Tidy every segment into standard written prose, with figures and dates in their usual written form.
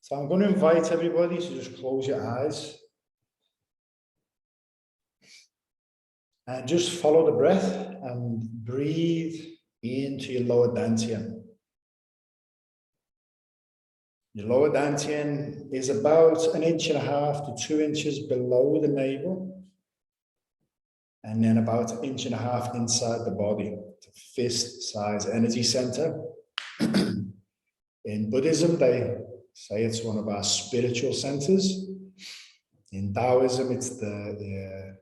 So I'm going to invite everybody to just close your eyes and just follow the breath and breathe into your lower dantian. Your lower dantian is about 1.5 to 2 inches below the navel, and then about 1.5 inches inside the body. It's a fist-sized energy center. In Buddhism, they say it's one of our spiritual centers. In Taoism, it's the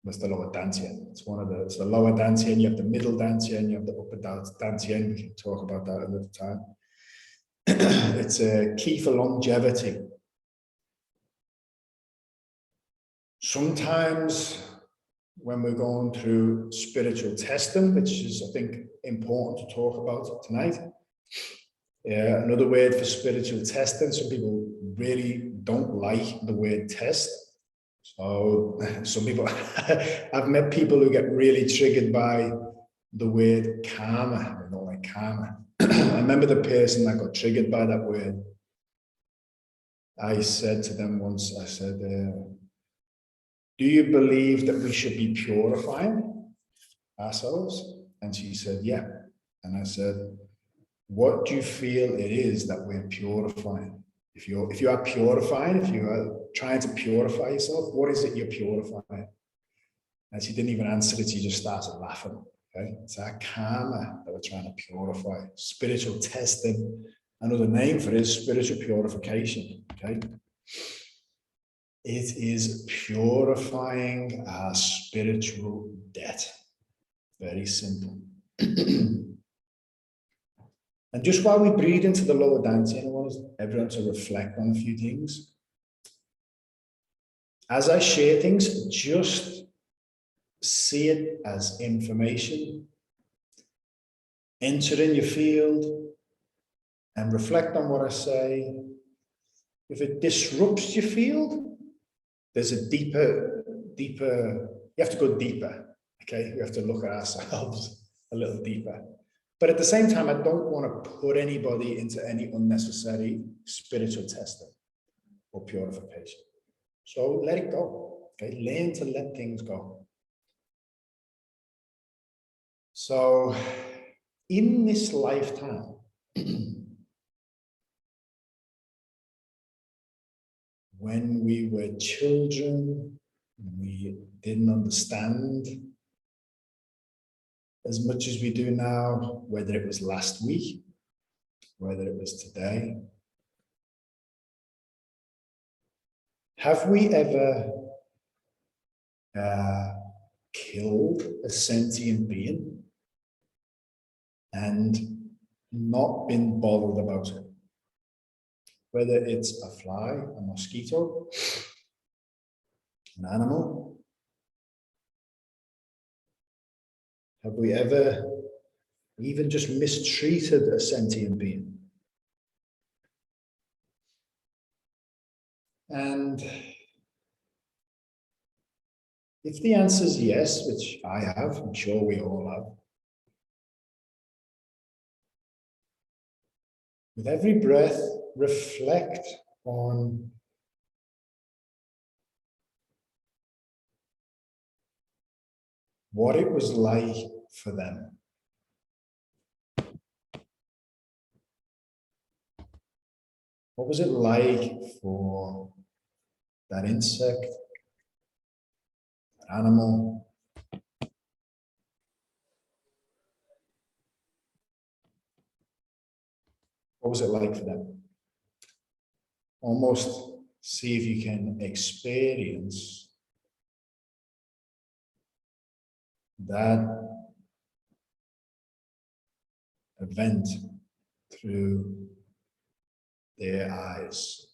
lower dantian. It's the lower dantian. You have the middle dantian. You have the upper dantian. We can talk about that another time. It's a key for longevity. Sometimes when we're going through spiritual testing, which is, I think, important to talk about tonight. Another word for spiritual testing, some people really don't like the word test. So some people, I've met people who get really triggered by the word karma. They don't like karma. I remember the person that got triggered by that word. I said to them once, I said, do you believe that we should be purifying ourselves? And she said, yeah. And I said, what do you feel it is that we're purifying? If you are purifying, if you are trying to purify yourself, what is it you're purifying? And she didn't even answer it. She just started laughing. Okay? It's our karma that we're trying to purify. Spiritual testing. Another name for it is spiritual purification. Okay? It is purifying our spiritual debt. Very simple. And just while we breathe into the lower dantian, I want everyone to reflect on a few things. As I share things, just see it as information. Enter in your field and reflect on what I say. If it disrupts your field, there's a deeper, you have to go deeper, okay? We have to look at ourselves a little deeper. But at the same time, I don't want to put anybody into any unnecessary spiritual testing or purification. So let it go, okay? Learn to let things go. So in this lifetime, when we were children, we didn't understand as much as we do now, whether it was last week, whether it was today. Have we ever killed a sentient being and not been bothered about it? Whether it's a fly, a mosquito, an animal. Have we ever even just mistreated a sentient being? And if the answer is yes, which I have, I'm sure we all have, with every breath, reflect on what it was like for them. What was it like for that insect, that animal? What was it like for them? Almost see if you can experience that event through their eyes.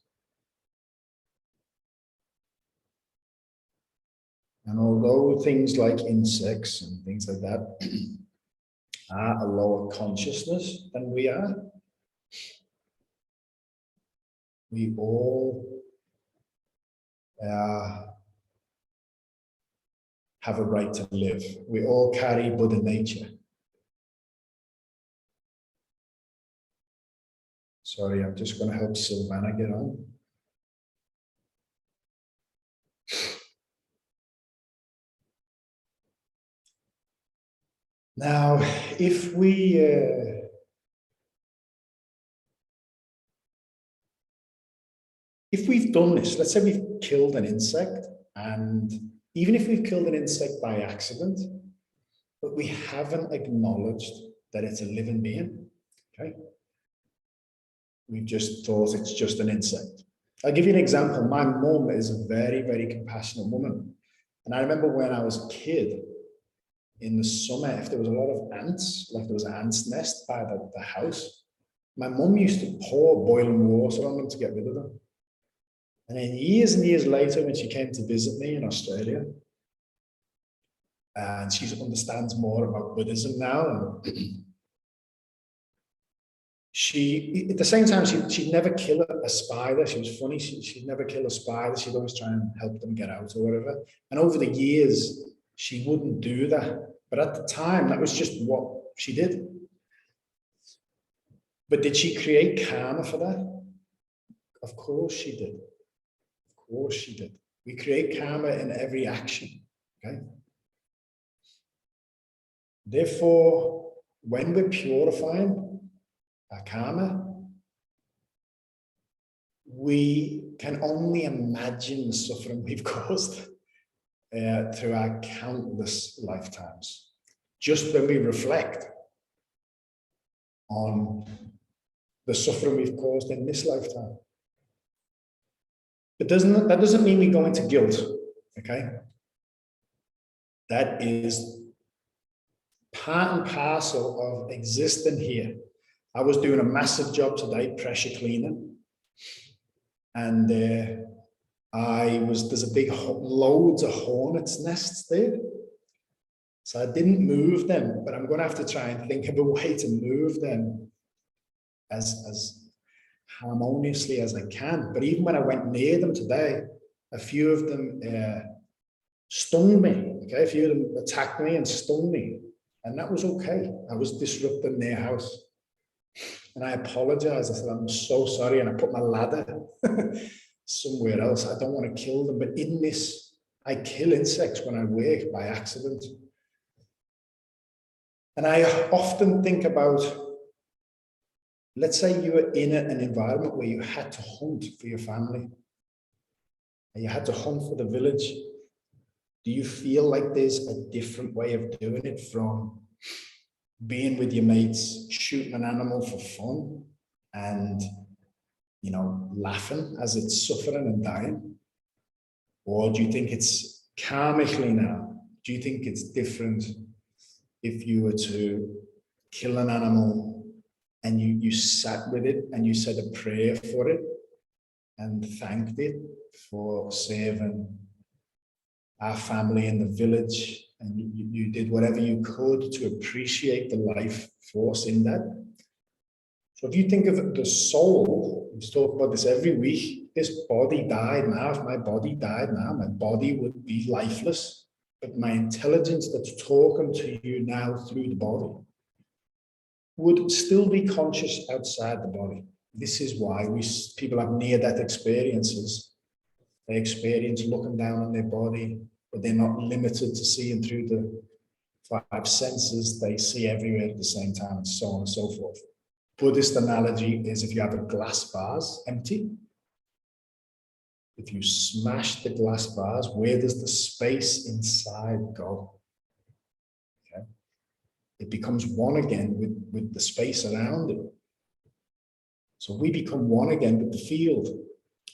And although things like insects and things like that are a lower consciousness than we are, we all have a right to live. We all carry Buddha nature. Sorry, I'm just going to help Silvana get on. Now, if we've done this, let's say we've killed an insect, and even if we've killed an insect by accident, but we haven't acknowledged that it's a living being, okay? We've just thought it's just an insect. I'll give you an example. My mum is a very, very compassionate woman. And I remember when I was a kid, in the summer, if there was a lot of ants, like there was an ant's nest by the house, my mum used to pour boiling water on them to get rid of them. And then years and years later, when she came to visit me in Australia, and she understands more about Buddhism now, and she, at the same time, she'd never kill a spider. She was funny. She'd never kill a spider. She'd always try and help them get out or whatever. And over the years, she wouldn't do that. But at the time, that was just what she did. But did she create karma for that? Of course she did. Of course she did. We create karma in every action, okay? Therefore, when we're purifying our karma, we can only imagine the suffering we've caused through our countless lifetimes. Just when we reflect on the suffering we've caused in this lifetime. But that doesn't mean we go into guilt, okay? That is part and parcel of existing here. I was doing a massive job today, pressure cleaning, and there's a big, loads of hornets' nests there. So I didn't move them, but I'm going to have to try and think of a way to move them as harmoniously as I can. But even when I went near them today, a few of them stung me. Okay, a few of them attacked me and stung me, and that was okay. I was disrupting their house, and I apologized. I said, "I'm so sorry," and I put my ladder somewhere else. I don't want to kill them, but in this, I kill insects when I work by accident. And I often think about, let's say you were in an environment where you had to hunt for your family, and you had to hunt for the village. Do you feel like there's a different way of doing it from being with your mates, shooting an animal for fun, and laughing as it's suffering and dying? Or do you think it's karmically now? Do you think it's different if you were to kill an animal and you sat with it and you said a prayer for it and thanked it for saving our family in the village, and you did whatever you could to appreciate the life force in that? So if you think of the soul, we talk about this every week, this body died now. If my body died now, my body would be lifeless, but my intelligence that's talking to you now through the body would still be conscious outside the body. This is why people have near-death experiences. They experience looking down on their body, but they're not limited to seeing through the 5 senses. They see everywhere at the same time, and so on and so forth. Buddhist analogy is, if you have a glass vase empty, if you smash the glass vase, where does the space inside go? Okay. It becomes one again with the space around it. So we become one again with the field.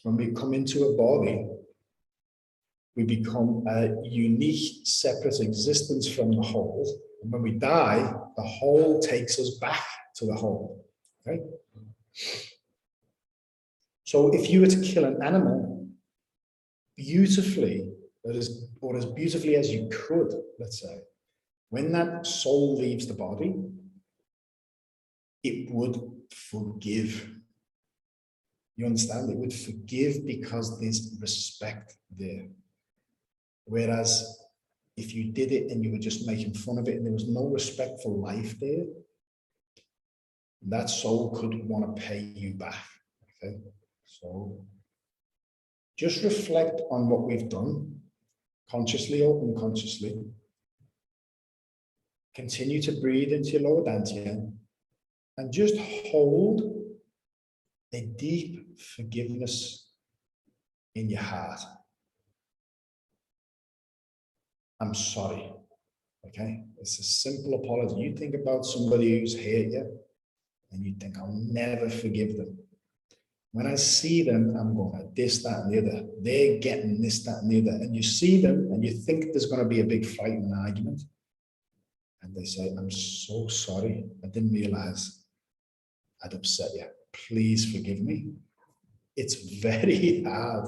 When we come into a body, we become a unique, separate existence from the whole. And when we die, the whole takes us back to the whole. Okay? So if you were to kill an animal beautifully, or as beautifully as you could, let's say, when that soul leaves the body, it would forgive. You understand? It would forgive because there's respect there. Whereas if you did it and you were just making fun of it and there was no respect for life there, That soul could want to pay you back. Okay, so just reflect on what we've done, consciously or unconsciously. Continue to breathe into your lower dantian and just hold a deep forgiveness in your heart. I'm sorry. Okay, it's a simple apology. You think about somebody who's hurt you and you think, I'll never forgive them. When I see them, I'm going, this, that, and the other. They're getting this, that, and the other. And you see them and you think there's going to be a big fight and an argument. And they say, I'm so sorry. I didn't realize I'd upset you. Please forgive me. It's very hard.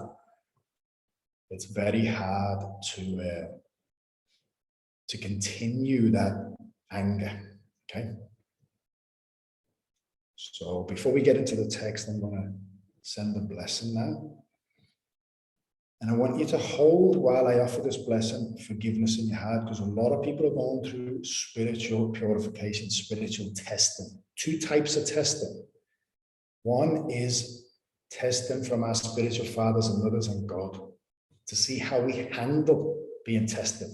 It's very hard to continue that anger. Okay. So before we get into the text, I'm going to send the blessing now. And I want you to hold, while I offer this blessing, forgiveness in your heart, because a lot of people are going through spiritual purification, spiritual testing. Two types of testing. One is testing from our spiritual fathers and mothers and God to see how we handle being tested,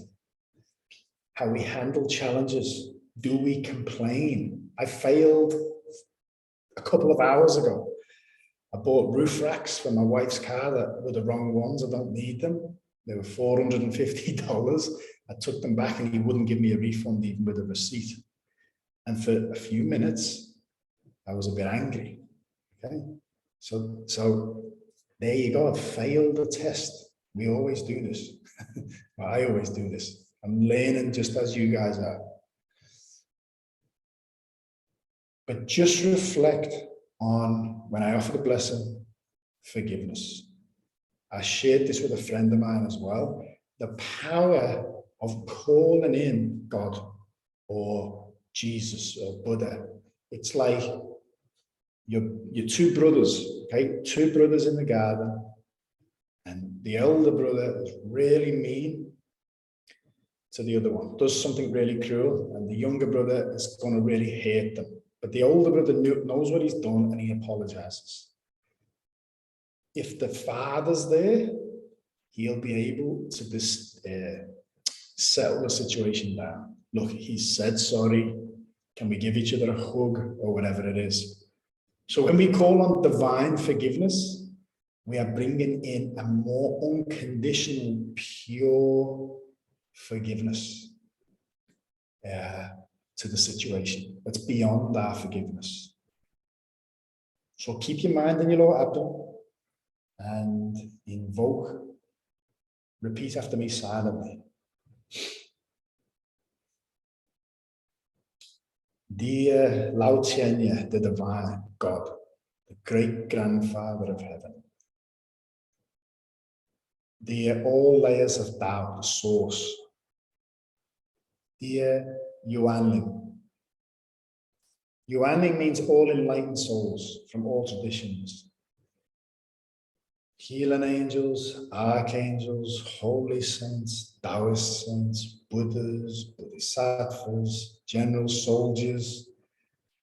how we handle challenges. Do we complain? I failed a couple of hours ago. I bought roof racks for my wife's car that were the wrong ones. I don't need them. They were $450. I took them back and he wouldn't give me a refund even with a receipt. And for a few minutes, I was a bit angry. Okay. So there you go. I failed the test. We always do this. Well, I always do this. I'm learning just as you guys are. But just reflect on, when I offer the blessing, forgiveness. I shared this with a friend of mine as well. The power of calling in God or Jesus or Buddha. It's like your two brothers, okay? Two brothers in the garden, and the elder brother is really mean to the other one, does something really cruel, and the younger brother is going to really hate them. But the older brother knows what he's done and he apologizes. If the father's there, he'll be able to settle the situation down. Look, he said sorry. Can we give each other a hug or whatever it is? So when we call on divine forgiveness, we are bringing in a more unconditional, pure forgiveness to the situation that's beyond our forgiveness. So keep your mind in your lower abdomen and invoke. Repeat after me silently. Dear Lao Tianya, the divine God, the great grandfather of heaven. Dear all layers of Tao, the source. Dear Yuanling. Yuanling means all enlightened souls from all traditions. Healing angels, archangels, holy saints, Taoist saints, Buddhas, Bodhisattvas, general soldiers,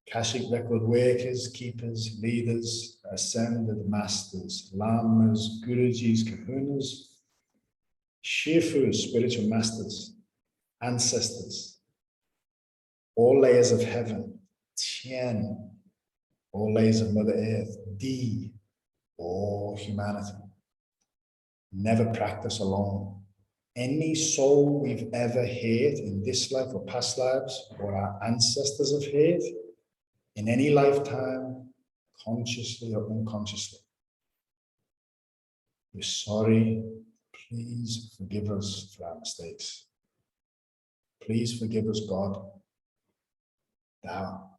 Akashic record workers, keepers, leaders, ascended masters, lamas, gurujis, kahunas, shifus, spiritual masters, ancestors, all layers of heaven, Tian, all layers of Mother Earth, Di, all humanity. Never practice alone. Any soul we've ever hurt in this life or past lives, or our ancestors have hurt in any lifetime, consciously or unconsciously. We're sorry. Please forgive us for our mistakes. Please forgive us, God. Thou.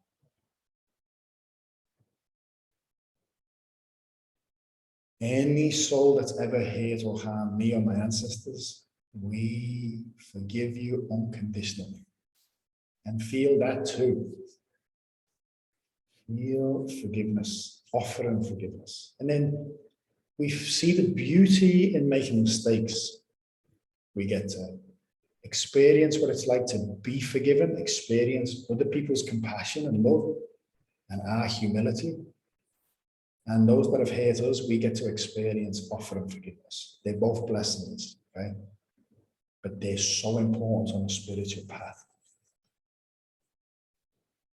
Any soul that's ever hurt or harmed me or my ancestors, we forgive you unconditionally. And feel that too. Feel forgiveness, offering forgiveness. And then we see the beauty in making mistakes. We get to experience what it's like to be forgiven, experience other people's compassion and love. and our humility. And those that have hurt us, we get to experience offering forgiveness. They're both blessings, okay? But they're so important on the spiritual path.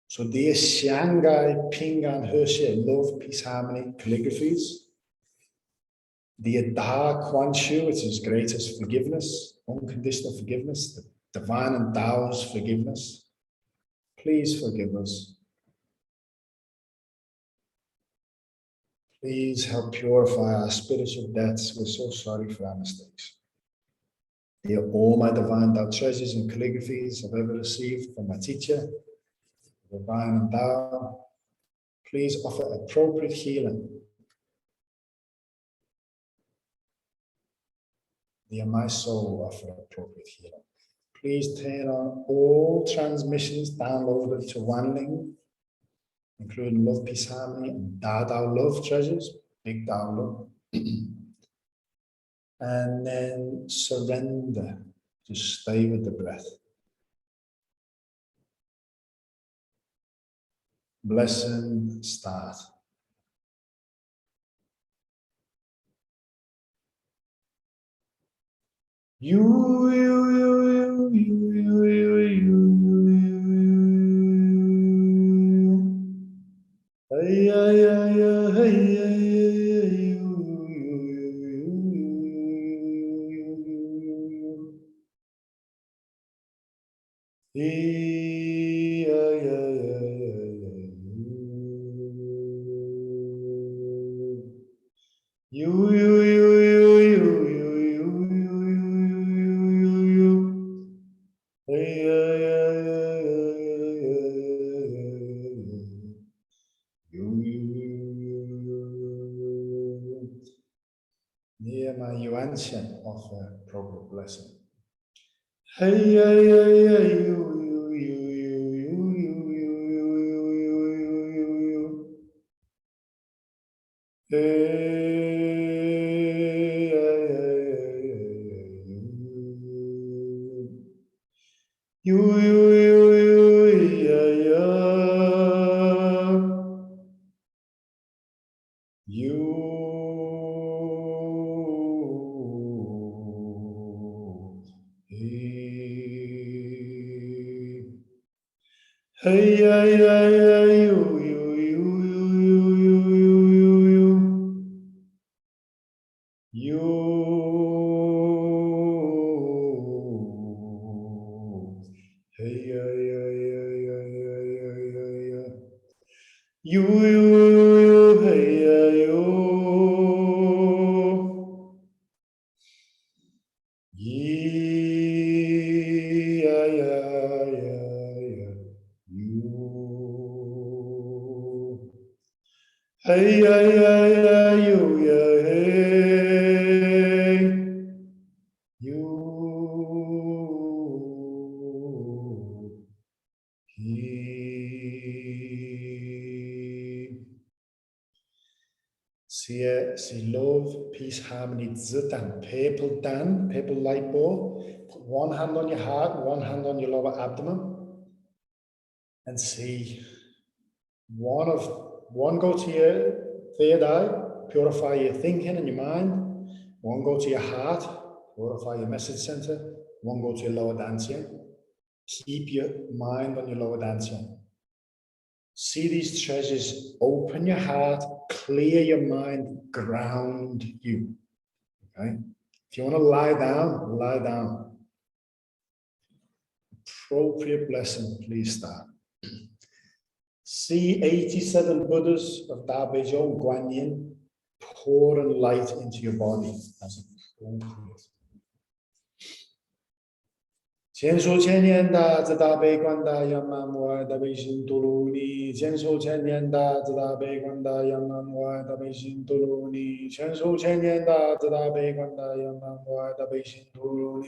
So dear Shanghai, Pingan, Hershey, love, peace, harmony, calligraphies. The Da Quan Shu, which is greatest forgiveness, unconditional forgiveness, the divine and Tao's forgiveness. Please forgive us. Please help purify our spiritual debts. We're so sorry for our mistakes. They are all my divine Tao treasures and calligraphies I've ever received from my teacher, divine and Tao. Please offer appropriate healing. Dear my soul, offer appropriate healing. Please turn on all transmissions downloaded to Wanling, including Love, Peace, Harmony, and Da Dao Love treasures, big download. And then surrender. Just stay with the breath. Blessing, start. Near my Yuanshan, offer appropriate blessing. Hey, See love, peace, harmony, zitan, purple light ball. Put one hand on your heart, one hand on your lower abdomen, and see one go to your third eye, purify your thinking and your mind. One go to your heart, purify your message center. One go to your lower dantian. Keep your mind on your lower dantian. See these treasures, open your heart, clear your mind, ground you. Okay? If you want to lie down, lie down. Appropriate blessing, please start. See 87 Buddhas of Tao Te Ching, Guan Yin, pouring light into your body as appropriate. 千手千年的自大悲观大仰满无碍大悲心度卢尼，千手千年的自大悲观大仰满无碍大悲心度卢尼，千手千年的自大悲观大仰满无碍大悲心度卢尼。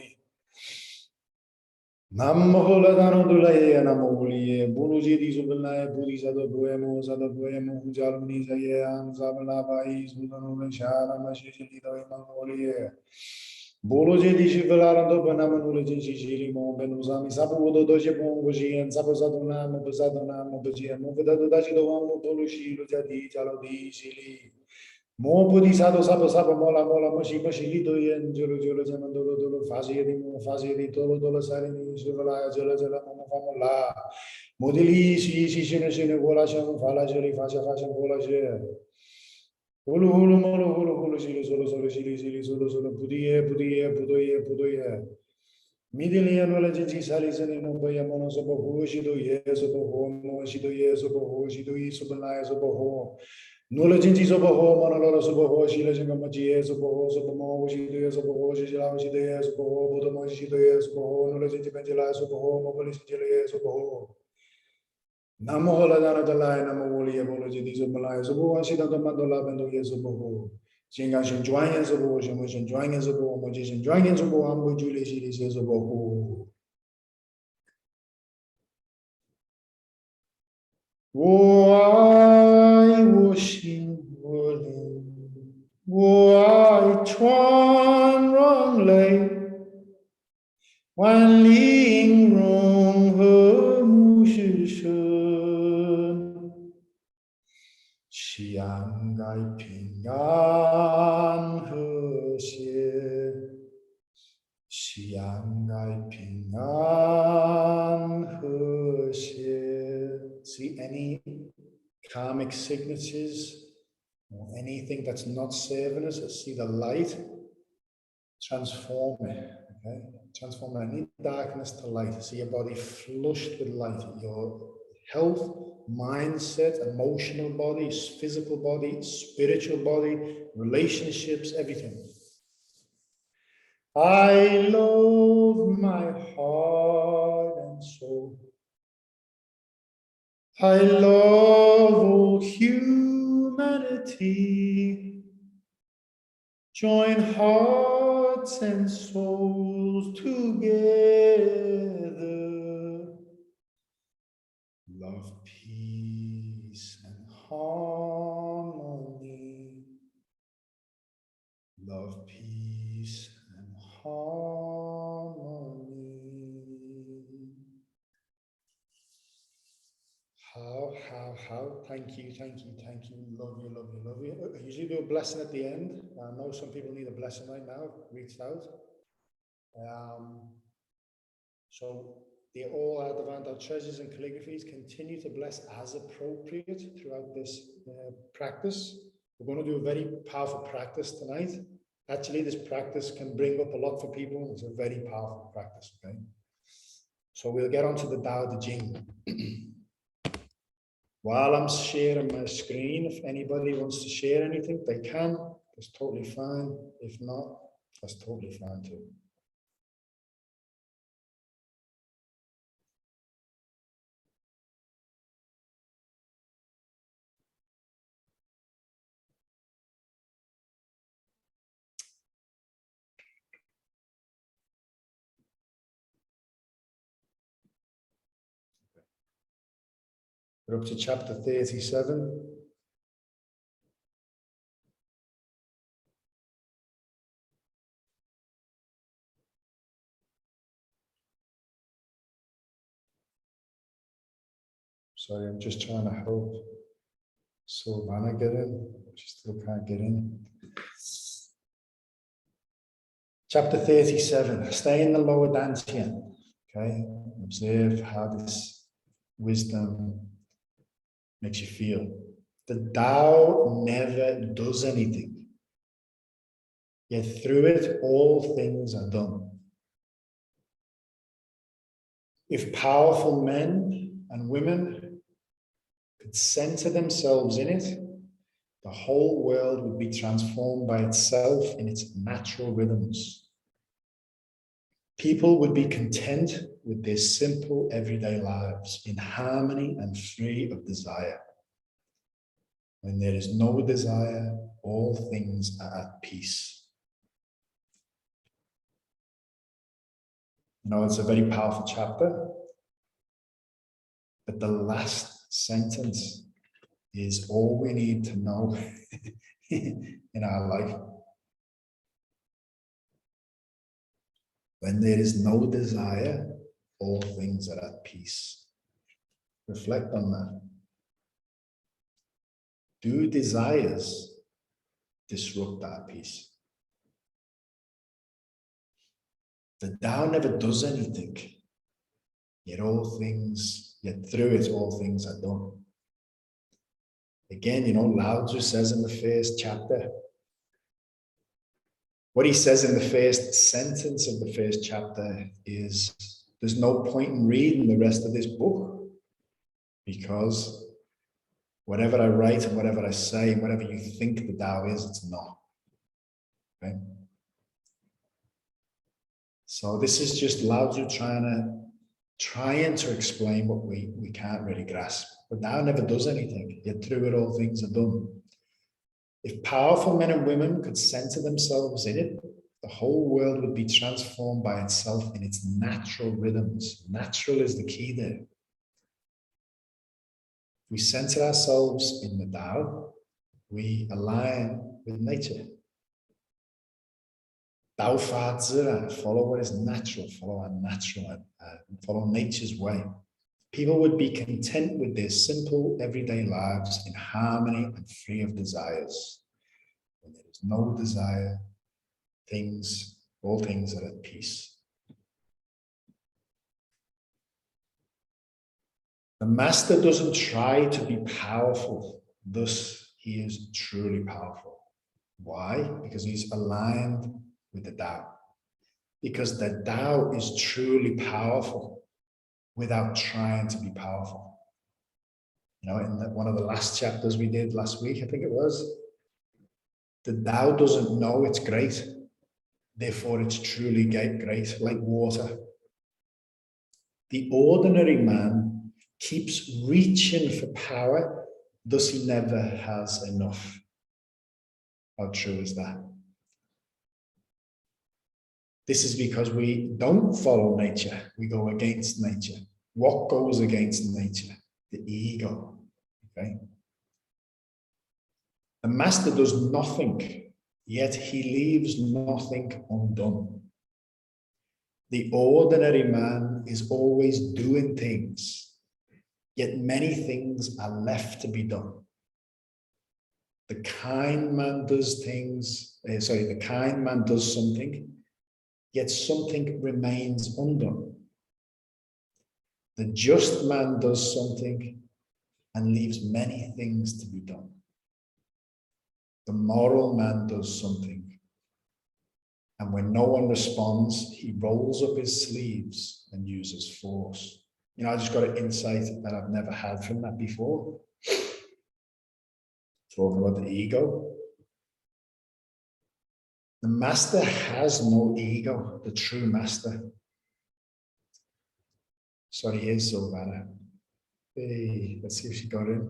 Nammo hola dano dulaye namo buliye bunuji di subulnaye budi sado buemo jalmani zaye am zabla bai subano shara mashili do mangoliye Bolo je di shivalarando banamanula jinjiri mo benuzami sabu do doje bongo jian sabu sadunamo bezadunamo bejiamo vedado daji doamo polushi lo jadi jalo di shili mo pudi sado sabu sabu mola mola moshi moshi do yen jolo jolo jaman dolo dolo fasi di tolo tolo sari ni shivalaya jala jala mo famola modeli shi shi shine shine gola sham fala jali fasha fasha gola je hulu hulu molo hulu hulu shili solo solo shili solo solo pudoye midilia no la jinji sali sani mo baya mono sobo ho shido ye sobo ho mo shido ye sobo ho shido yi sobo na sobo ho no la jinji sobo ho mono loro sobo ho shila jinga mo ji ye sobo ho sobo mo shido ye sobo ho shila shido ye sobo ho bodo mo shido ye sobo ho no la jinji benjila sobo ho mo boli shido ye sobo ho Namo hola dana dalai namo woli ye bolo jidi zo malai zo bo shi da ma do la ben do ye zo bo jing ga shen juan ye zo bo shen mo shen juan ye zo bo mo ji shen juan ye zo bo am bo ju le shi le zo bo ho wo ai wo xin wo lin wo ai chuan rong lei wan ling rong he mu shi shen 相爱平安和谐，相爱平安和谐. See any karmic signatures or anything that's not serving us, see the light, transform it. Okay? Transform any darkness to light. See your body flushed with light. Your health, mindset, emotional body, physical body, spiritual body, relationships, everything. I love my heart and soul. I love all humanity. Join hearts and souls together. Love, peace, and harmony. Love, peace, and harmony. How? Thank you. Love you. I usually do a blessing at the end. I know some people need a blessing right now. I've reached out. So they all are Devant treasures and calligraphies. Continue to bless as appropriate throughout this practice. We're going to do a very powerful practice tonight. Actually, this practice can bring up a lot for people. It's a very powerful practice, okay? So we'll get on to the Tao Te Ching. While I'm sharing my screen, if anybody wants to share anything, they can. That's totally fine. If not, that's totally fine too. We're up to chapter 37. Sorry, I'm just trying to help Silvana get in. She still can't get in. Chapter 37, stay in the lower dantian. Okay, observe how this wisdom makes you feel. The Tao never does anything, yet through it all things are done. If powerful men and women could center themselves in it, the whole world would be transformed by itself in its natural rhythms. People would be content with their simple everyday lives in harmony and free of desire. When there is no desire, all things are at peace. You know, it's a very powerful chapter, but the last sentence is all we need to know in our life. When there is no desire, all things are at peace. Reflect on that. Do desires disrupt that peace? The Tao never does anything, yet through it, all things are done. Again, Lao Tzu says in the first chapter, what he says in the first sentence of the first chapter is, there's no point in reading the rest of this book, because whatever I write and whatever I say and whatever you think the Tao is, it's not. Okay? So this is just Lao Tzu trying to explain what we can't really grasp. But Tao never does anything, yet through it all things are done. If powerful men and women could center themselves in it, the whole world would be transformed by itself in its natural rhythms. Natural is the key there. We center ourselves in the Tao, we align with nature. Tao Fa Zira, follow what is natural, follow our natural, follow nature's way. People would be content with their simple everyday lives in harmony and free of desires. When there is no desire, all things are at peace. The master doesn't try to be powerful, thus he is truly powerful. Why? Because he's aligned with the Tao. Because the Tao is truly powerful without trying to be powerful. In one of the last chapters we did last week, I think it was, the Tao doesn't know it's great, therefore it's truly great, like water. The ordinary man keeps reaching for power, thus he never has enough. How true is that? This is because we don't follow nature, we go against nature. What goes against nature? The ego. Okay? The master does nothing, yet he leaves nothing undone. The ordinary man is always doing things, yet many things are left to be done. The kind man does something, yet something remains undone. The just man does something and leaves many things to be done. The moral man does something, and when no one responds, he rolls up his sleeves and uses force. I just got an insight that I've never had from that before. Talking about the ego. The master has no ego, the true master. Sorry, here's Silvana. Hey, let's see if she got in.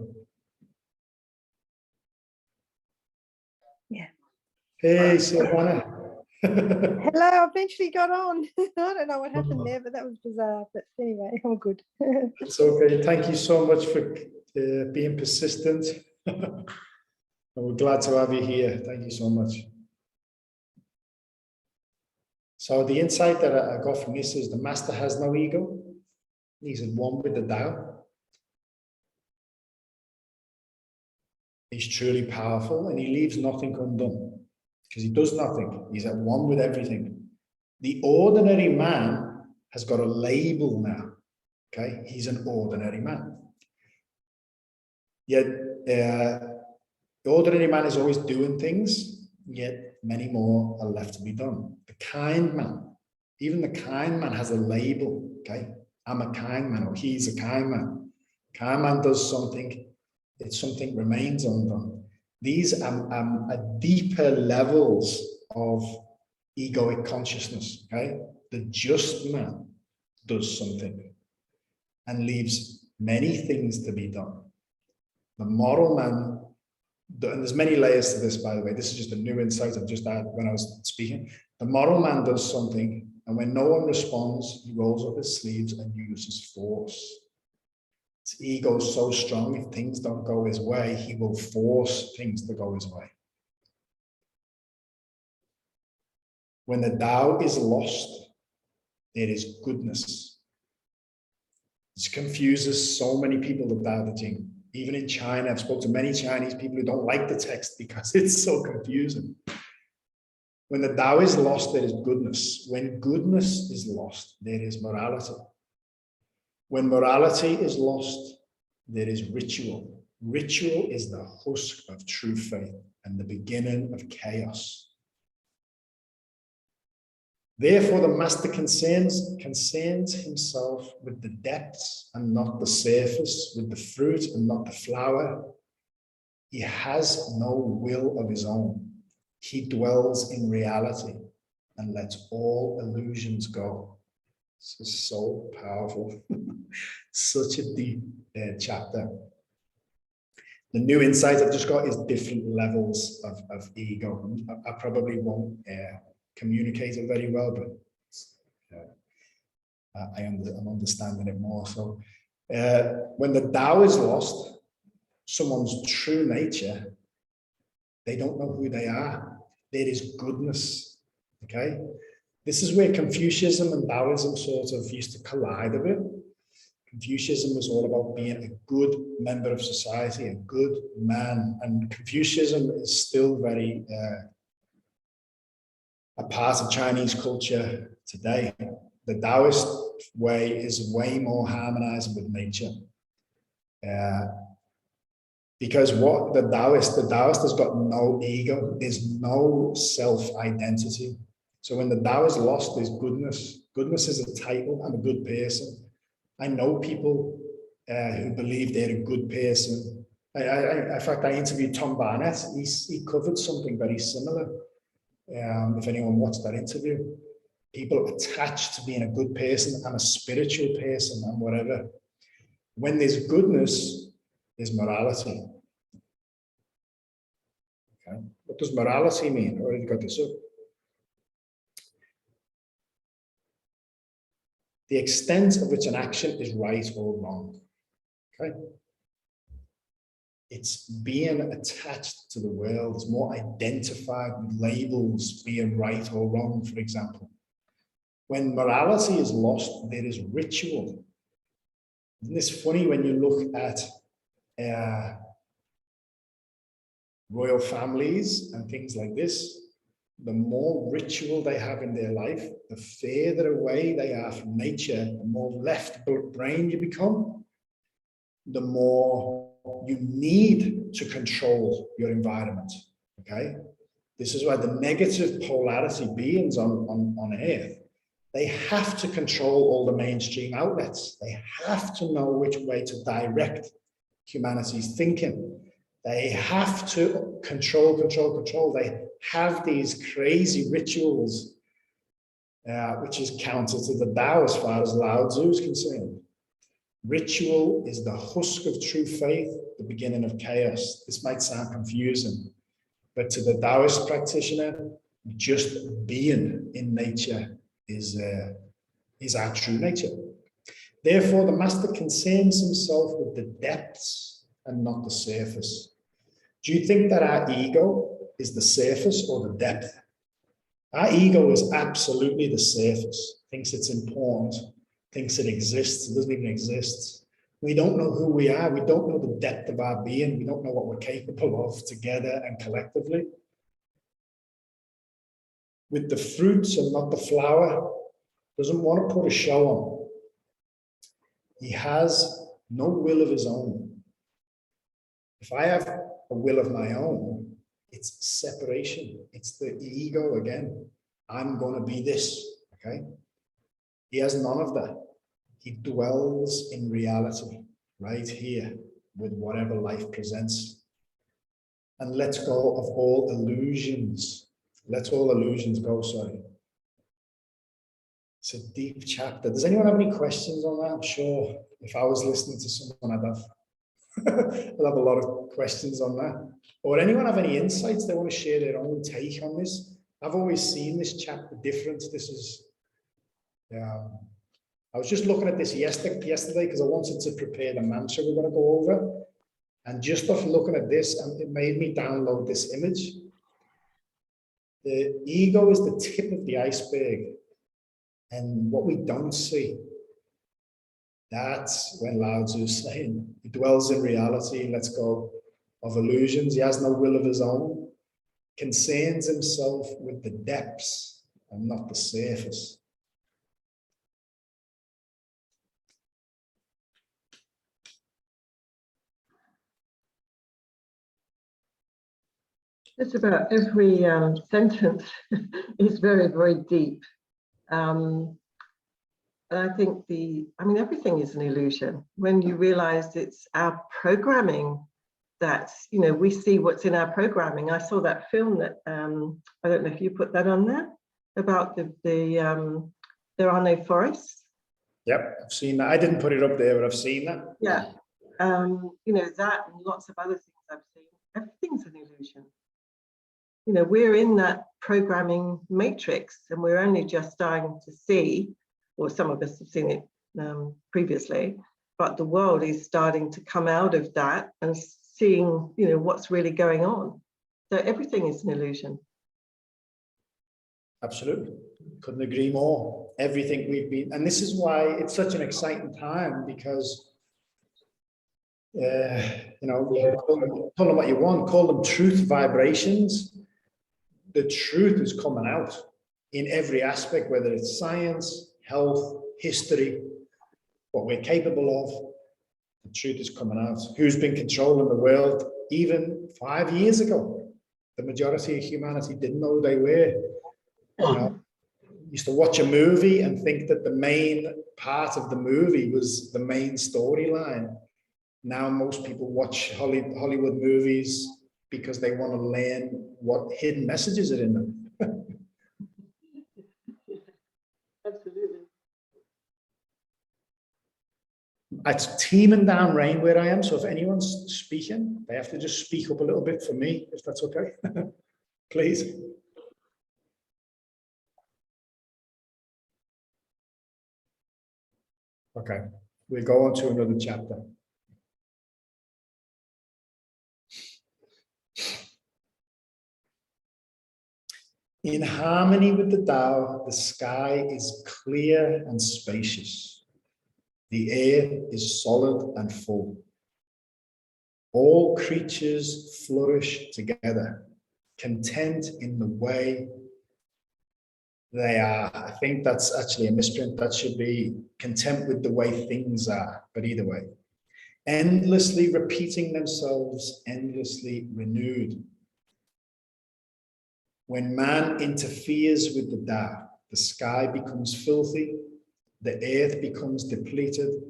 Yeah. Hey, Silvana. Hello, I eventually got on. I don't know what happened there, but that was bizarre. But anyway, all good. It's okay. Thank you so much for being persistent. We're glad to have you here. Thank you so much. So the insight that I got from this is the master has no ego. He's in one with the Tao. He's truly powerful and he leaves nothing undone because he does nothing. He's at one with everything. The ordinary man has got a label now. Okay, he's an ordinary man. Yet the ordinary man is always doing things, yet many more are left to be done. The kind man, even the kind man has a label. Okay, I'm a kind man, or he's a kind man. Kind man does something, yet something remains undone. These are deeper levels of egoic consciousness. Okay, the just man does something and leaves many things to be done. The moral man, and there's many layers to this, by the way. This is just a new insight I've just had when I was speaking. The moral man does something, and when no one responds, he rolls up his sleeves and uses force. His ego is so strong, if things don't go his way, he will force things to go his way. When the Tao is lost, there is goodness. This confuses so many people, the Tao Te Ching. Even in China, I've spoken to many Chinese people who don't like the text because it's so confusing. When the Tao is lost, there is goodness. When goodness is lost, there is morality. When morality is lost, there is ritual. Ritual is the husk of true faith and the beginning of chaos. Therefore, the master concerns himself with the depths and not the surface, with the fruit and not the flower. He has no will of his own. He dwells in reality and lets all illusions go. This is so powerful. Such a deep chapter. The new insight I've just got is different levels of ego. I probably won't communicate it very well, but I'm understanding it more. So when the Tao is lost, someone's true nature, they don't know who they are. There is goodness, okay? This is where Confucianism and Taoism sort of used to collide a bit. Confucianism was all about being a good member of society, a good man, and Confucianism is still very a part of Chinese culture today. The Taoist way is way more harmonizing with nature. Because what the Taoist has got no ego, there's no self-identity. So when the Tao is lost, there's goodness. Goodness is a title. I'm a good person. I know people who believe they're a good person. In fact, I interviewed Tom Barnett. He covered something very similar. If anyone watched that interview, people attached to being a good person. I'm a spiritual person and whatever. When there's goodness, there's morality. Okay. What does morality mean? I already got this up. The extent of which an action is right or wrong. Okay. It's being attached to the world. It's more identified with labels, being right or wrong, for example. When morality is lost, there is ritual. Isn't this funny when you look at royal families and things like this? The more ritual they have in their life, the further away they are from nature, the more left brain you become, the more you need to control your environment, okay? This is why the negative polarity beings on Earth, they have to control all the mainstream outlets. They have to know which way to direct humanity's thinking. They have to control. They have these crazy rituals, which is counter to the Tao as far as Lao Tzu is concerned. Ritual is the husk of true faith, the beginning of chaos. This might sound confusing, but to the Taoist practitioner, just being in nature is our true nature. Therefore, the master concerns himself with the depths and not the surface. Do you think that our ego is the surface or the depth? Our ego is absolutely the surface, thinks it's important, thinks it exists, it doesn't even exist. We don't know who we are. We don't know the depth of our being. We don't know what we're capable of together and collectively. With the fruits and not the flower, doesn't want to put a show on. He has no will of his own. If I have a will of my own, it's separation. It's the ego again. I'm going to be this, okay? He has none of that. He dwells in reality right here with whatever life presents and lets go of all illusions. Let all illusions go, sorry. It's a deep chapter. Does anyone have any questions on that? I'm sure if I was listening to someone, I'd have a lot of questions on that. Or anyone have any insights they want to share their own take on this? I've always seen this chapter different. This is, I was just looking at this yesterday because I wanted to prepare the mantra we're going to go over. And just off looking at this, it made me download this image. The ego is the tip of the iceberg. And what we don't see, that's when Lao Tzu is saying, he dwells in reality, lets go of illusions. He has no will of his own, concerns himself with the depths and not the surface. Just about every sentence is very, very deep. And I think everything is an illusion. When you realize it's our programming that's, we see what's in our programming. I saw that film that, I don't know if you put that on there, about there are no forests. Yep, I've seen that. I didn't put it up there, but I've seen that. Yeah, that and lots of other things I've seen. Everything's an illusion. We're in that programming matrix, and we're only just starting to see, or some of us have seen it previously, but the world is starting to come out of that and seeing, what's really going on. So everything is an illusion. Absolutely. Couldn't agree more. Everything we've been, and this is why it's such an exciting time, because call them what you want, call them truth vibrations. The truth is coming out in every aspect, whether it's science, health, history, what we're capable of. The truth is coming out. Who's been controlling the world even 5 years ago? The majority of humanity didn't know who they were. Used to watch a movie and think that the main part of the movie was the main storyline. Now most people watch Hollywood movies because they want to learn what hidden messages are in them. Absolutely. It's teeming down rain where I am, so if anyone's speaking, they have to just speak up a little bit for me, if that's okay. Please. Okay, we'll go on to another chapter. In harmony with the Tao, the sky is clear and spacious. The air is solid and full. All creatures flourish together, content in the way they are. I think that's actually a misprint. That should be content with the way things are, but either way. Endlessly repeating themselves, endlessly renewed. When man interferes with the Tao, the sky becomes filthy, the earth becomes depleted,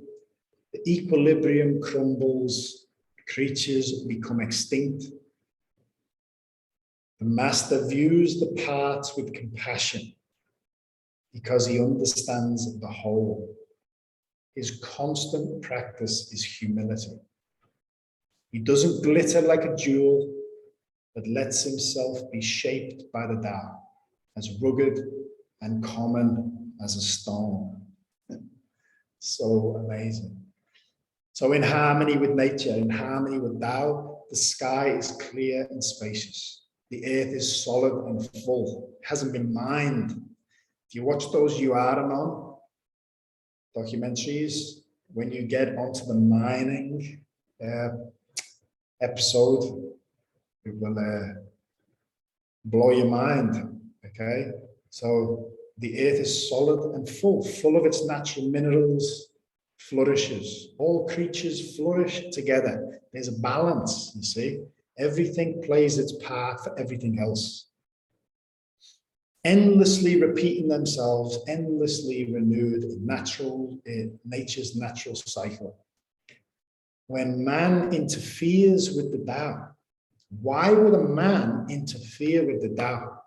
the equilibrium crumbles, creatures become extinct. The master views the parts with compassion because he understands the whole. His constant practice is humility. He doesn't glitter like a jewel, but lets himself be shaped by the Tao, as rugged and common as a stone. So amazing. So in harmony with nature, in harmony with Tao, the sky is clear and spacious. The earth is solid and full. It hasn't been mined. If you watch those Yuaranon documentaries, when you get onto the mining episode, it will blow your mind, okay? So the earth is solid and full of its natural minerals, flourishes. All creatures flourish together. There's a balance, you see. Everything plays its part for everything else. Endlessly repeating themselves, endlessly renewed in nature's natural cycle. When man interferes with the Tao, why would a man interfere with the Tao?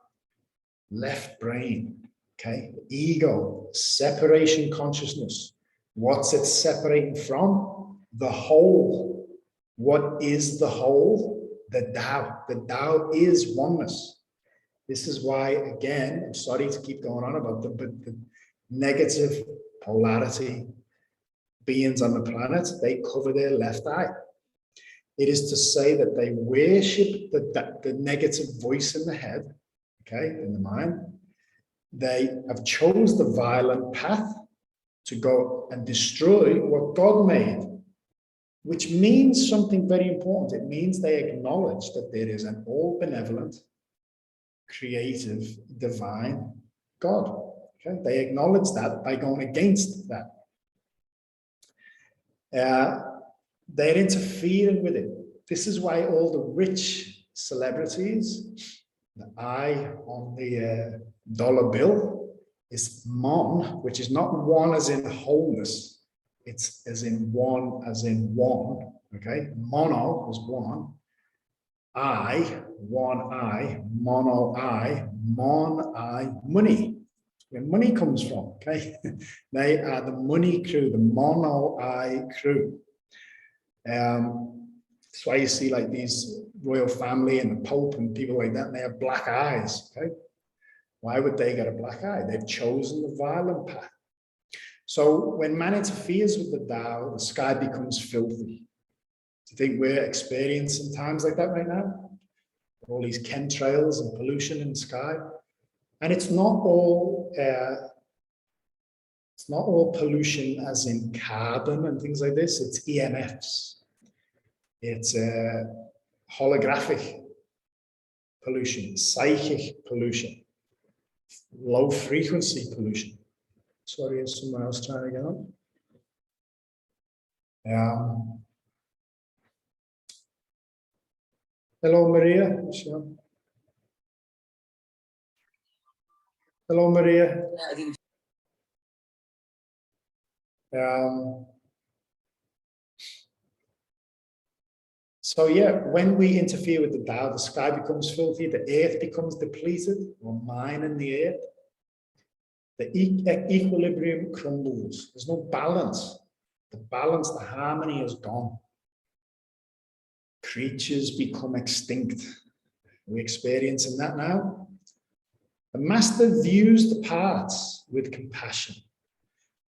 Left brain, okay? Ego, separation consciousness. What's it separating from? The whole. What is the whole? The Tao. The Tao is oneness. This is why, again, I'm sorry to keep going on about but the negative polarity beings on the planet, they cover their left eye. It is to say that they worship the negative voice in the head, okay, in the mind. they have chose the violent path to go and destroy what God made, which means something very important. It means they acknowledge that there is an all-benevolent, creative, divine God. Okay? They acknowledge that by going against that. They're interfering with it. This is why all the rich celebrities, the I on the dollar bill is mon, which is not one as in wholeness. It's as in one, as in one. Okay, mono is one. One I, mono I, mon I, money. Where money comes from. Okay, they are the money crew, the mono I crew. That's why you see like these royal family and the Pope and people like that, and they have black eyes. Okay, why would they get a black eye? They've chosen the violent path. So when man interferes with the Tao, the sky becomes filthy. Do you think we're experiencing times like that right now? All these chemtrails and pollution in the sky, and it's not all pollution as in carbon and things like this. It's EMFs. It's holographic pollution, psychic pollution, low frequency pollution. Sorry, is someone else trying to get on? Hello, Maria. Hello, Maria. So yeah, when we interfere with the Tao, the sky becomes filthy, the earth becomes depleted, or mine in the earth. The equilibrium crumbles. There's no balance. The balance, the harmony is gone. Creatures become extinct. We're experiencing that now. The master views the parts with compassion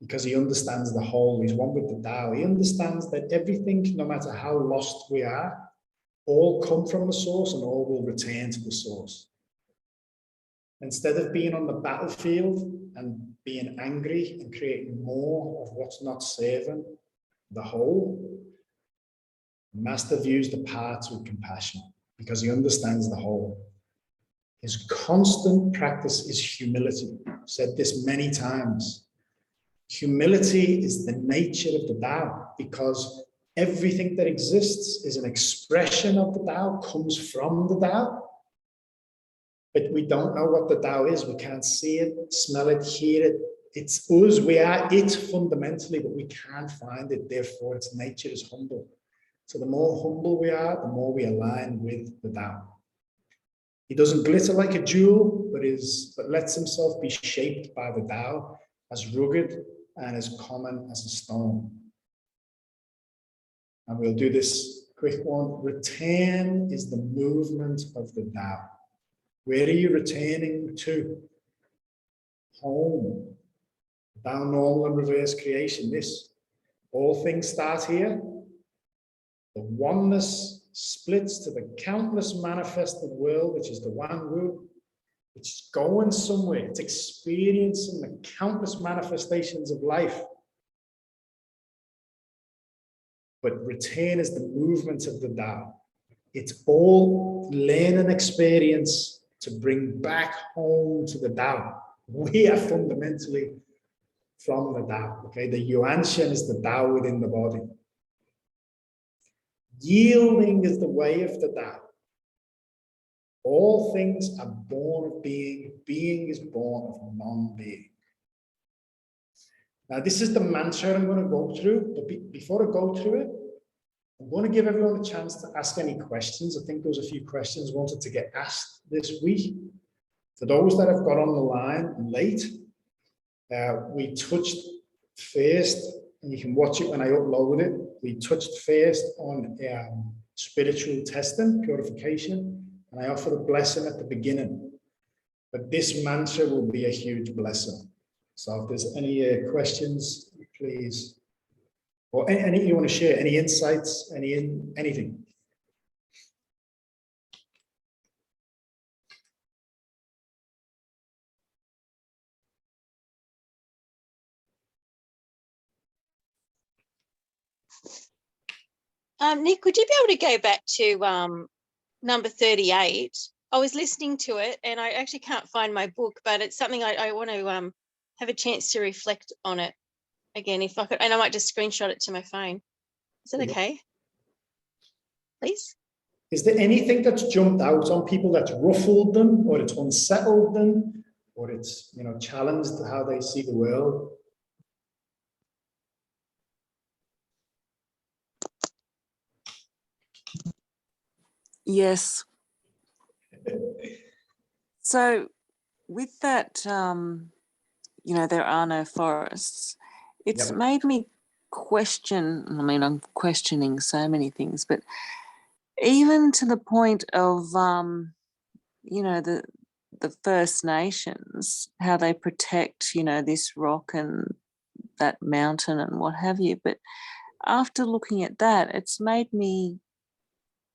because he understands the whole. He's one with the Tao. He understands that everything, no matter how lost we are, all come from the source and all will return to the source. Instead of being on the battlefield and being angry and creating more of what's not serving the whole, the master views the parts with compassion because he understands the whole. His constant practice is humility. I've said this many times. Humility is the nature of the Tao because everything that exists is an expression of the Tao, comes from the Tao. But we don't know what the Tao is. We can't see it, smell it, hear it. It's us. We are it fundamentally, but we can't find it. Therefore, its nature is humble. So the more humble we are, the more we align with the Tao. He doesn't glitter like a jewel, but lets himself be shaped by the Tao as rugged and as common as a stone. And we'll do this quick one. Return is the movement of the Tao. Where are you returning to? Home. Tao, normal and reverse creation. This. All things start here. The oneness splits to the countless manifested world, which is the Wan Wu, which is going somewhere. It's experiencing the countless manifestations of life. But return is the movement of the Tao. It's all learning experience to bring back home to the Tao. We are fundamentally from the Tao. Okay, the Yuanshan is the Tao within the body. Yielding is the way of the Tao. All things are born of being. Being is born of non-being. Now, this is the mantra I'm going to go through. But before I go through it, I'm going to give everyone a chance to ask any questions. I think there was a few questions wanted to get asked this week. For those that have got on the line late, we touched first, and you can watch it when I upload it. We touched first on spiritual testing, purification, and I offered a blessing at the beginning. But this mantra will be a huge blessing. So if there's any questions, please. Or any you want to share, any insights, anything. Nick, would you be able to go back to number 38? I was listening to it and I actually can't find my book, but it's something I want to have a chance to reflect on it again if I could, and I might just screenshot it to my phone. Is that okay? Please? Is there anything that's jumped out on people that's ruffled them, or it's unsettled them, or it's, you know, challenged how they see the world? Yes. So with that, you know, there are no forests, it's Yep. made me question, I mean, I'm questioning so many things, but even to the point of, you know, the First Nations, how they protect, you know, this rock and that mountain and what have you. But after looking at that, it's made me,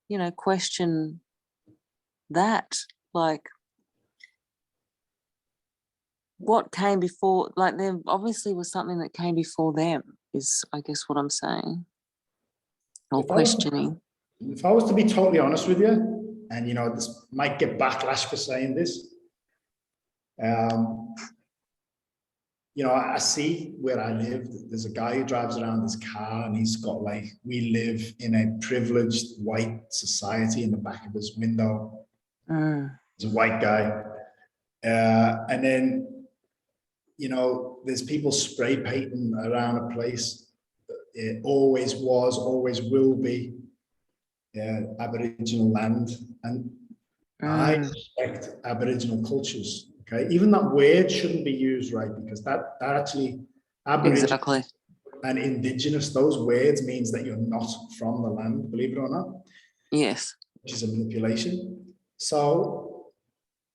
you know, question that, like, what came before, like there obviously was something that came before them, is I guess what I'm saying, or questioning. If I was to be totally honest with you, and you know, this might get backlash for saying this, you know, I see where I live, there's a guy who drives around his car and he's got like, we live in a privileged white society in the back of his window. He's a white guy. And then, you know, there's people spray painting around a place. It always was, always will be Aboriginal land. And I respect Aboriginal cultures. Okay, even that word shouldn't be used, right? Because that actually, Aboriginal Exactly. and Indigenous, those words means that you're not from the land, believe it or not. Yes. Which is a manipulation. So,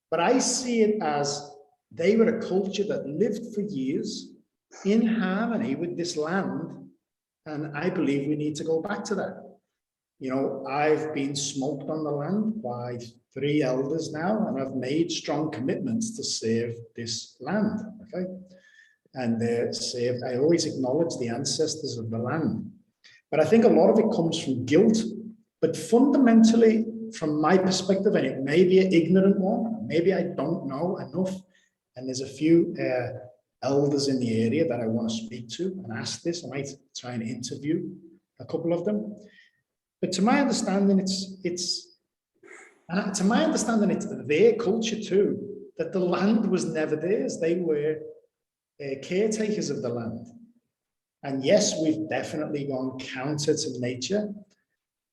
but I see it as they were a culture that lived for years in harmony with this land. And I believe we need to go back to that. You know, I've been smoked on the land by 3 elders now, and I've made strong commitments to save this land, okay? And I always acknowledge the ancestors of the land. But I think a lot of it comes from guilt, but fundamentally, from my perspective, and it may be an ignorant one, maybe I don't know enough, and there's a few elders in the area that I want to speak to and ask this. I might try and interview a couple of them. But to my understanding, it's their culture too, that the land was never theirs. They were caretakers of the land. And yes, we've definitely gone counter to nature,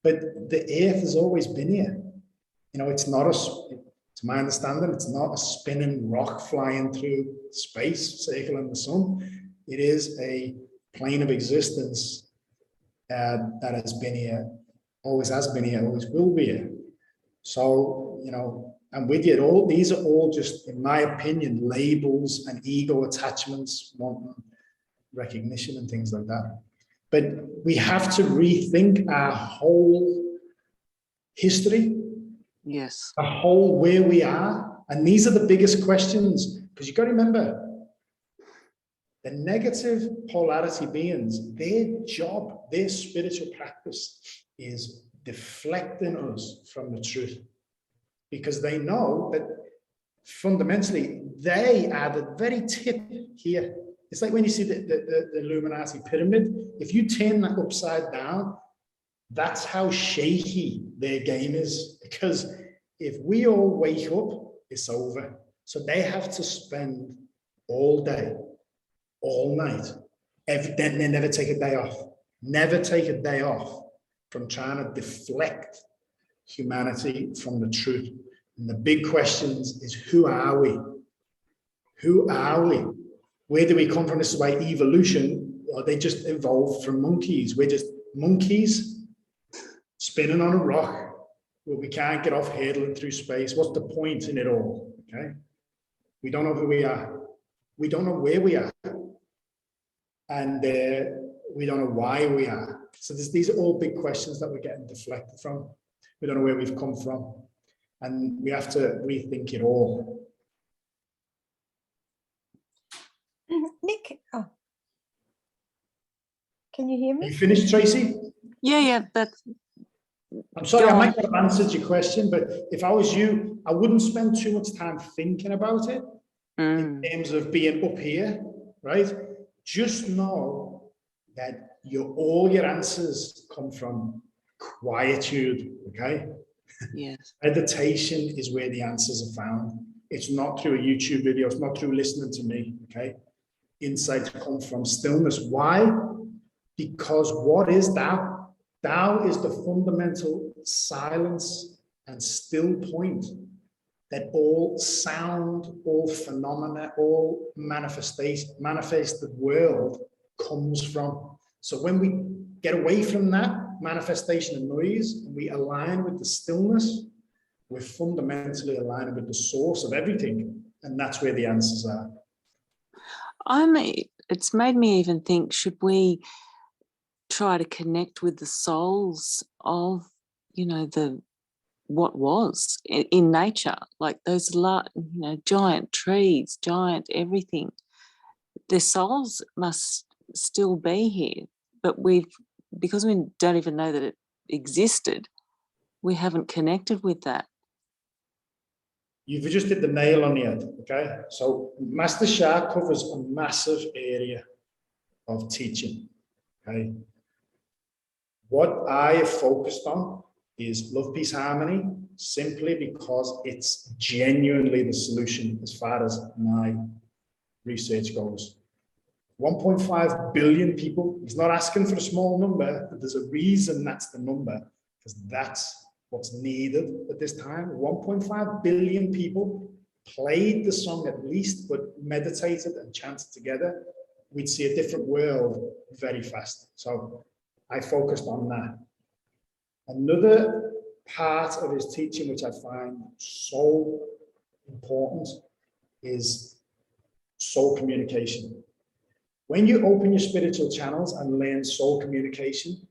but the earth has always been here. You know, it's not to my understanding, it's not a spinning rock flying through space, circling the sun. It is a plane of existence that has been here, always has been here, always will be here. So, you know, and with it, these are all just, in my opinion, labels and ego attachments, wanting recognition and things like that. But we have to rethink our whole history. Yes. The whole where we are. And these are the biggest questions, because you've got to remember, the negative polarity beings, their job, their spiritual practice is deflecting us from the truth, because they know that fundamentally they are the very tip here. It's like when you see the Illuminati pyramid, if you turn that upside down, that's how shaky their game is, because if we all wake up, it's over. So they have to spend all day, all night, they never take a day off, never take a day off from trying to deflect humanity from the truth. And the big questions is, who are we? Who are we? Where do we come from? This is why evolution, or they just evolved from monkeys. We're just monkeys spinning on a rock where we can't get off hurtling through space. What's the point in it all? Okay. We don't know who we are. We don't know where we are. And we don't know why we are. So these are all big questions that we're getting deflected from. We don't know where we've come from. And we have to rethink it all. Nick, oh. Can you hear Are me? you finished, Tracy? Yeah, that's I'm sorry, Go I on. might not have answered your question, but if I was you, I wouldn't spend too much time thinking about it in terms of being up here, right? Just know that all your answers come from quietude, okay? yes. Meditation is where the answers are found. It's not through a YouTube video, it's not through listening to me, okay? Insights come from stillness. Why? Because what is Tao? Tao is the fundamental silence and still point that all sound, all phenomena, all manifested world comes from. So when we get away from that manifestation and noise, and we align with the stillness, we're fundamentally aligning with the source of everything. And that's where the answers are. It's made me even think, should we try to connect with the souls of, what was in nature, like those giant trees, giant everything. Their souls must still be here, but because we don't even know that it existed, we haven't connected with that. You've just hit the nail on the head, okay? So Master Sha covers a massive area of teaching, okay? What I have focused on is love, peace, harmony, simply because it's genuinely the solution as far as my research goes. 1.5 billion people. He's not asking for a small number, but there's a reason that's the number, because that's what's needed at this time. 1.5 billion people played the song at least, but meditated and chanted together. We'd see a different world very fast. So I focused on that. Another part of his teaching, which I find so important, is soul communication. When you open your spiritual channels and learn soul communication,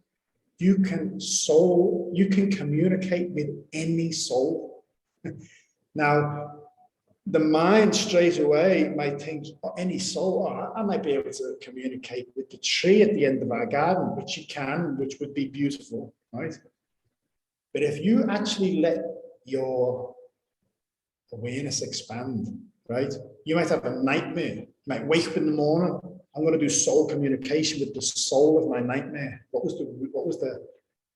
you can communicate with any soul. Now, the mind straight away might think, oh, any soul, I might be able to communicate with the tree at the end of our garden, which you can, which would be beautiful, right? But if you actually let your awareness expand, right? You might have a nightmare. You might wake up in the morning. I'm going to do soul communication with the soul of my nightmare. What was the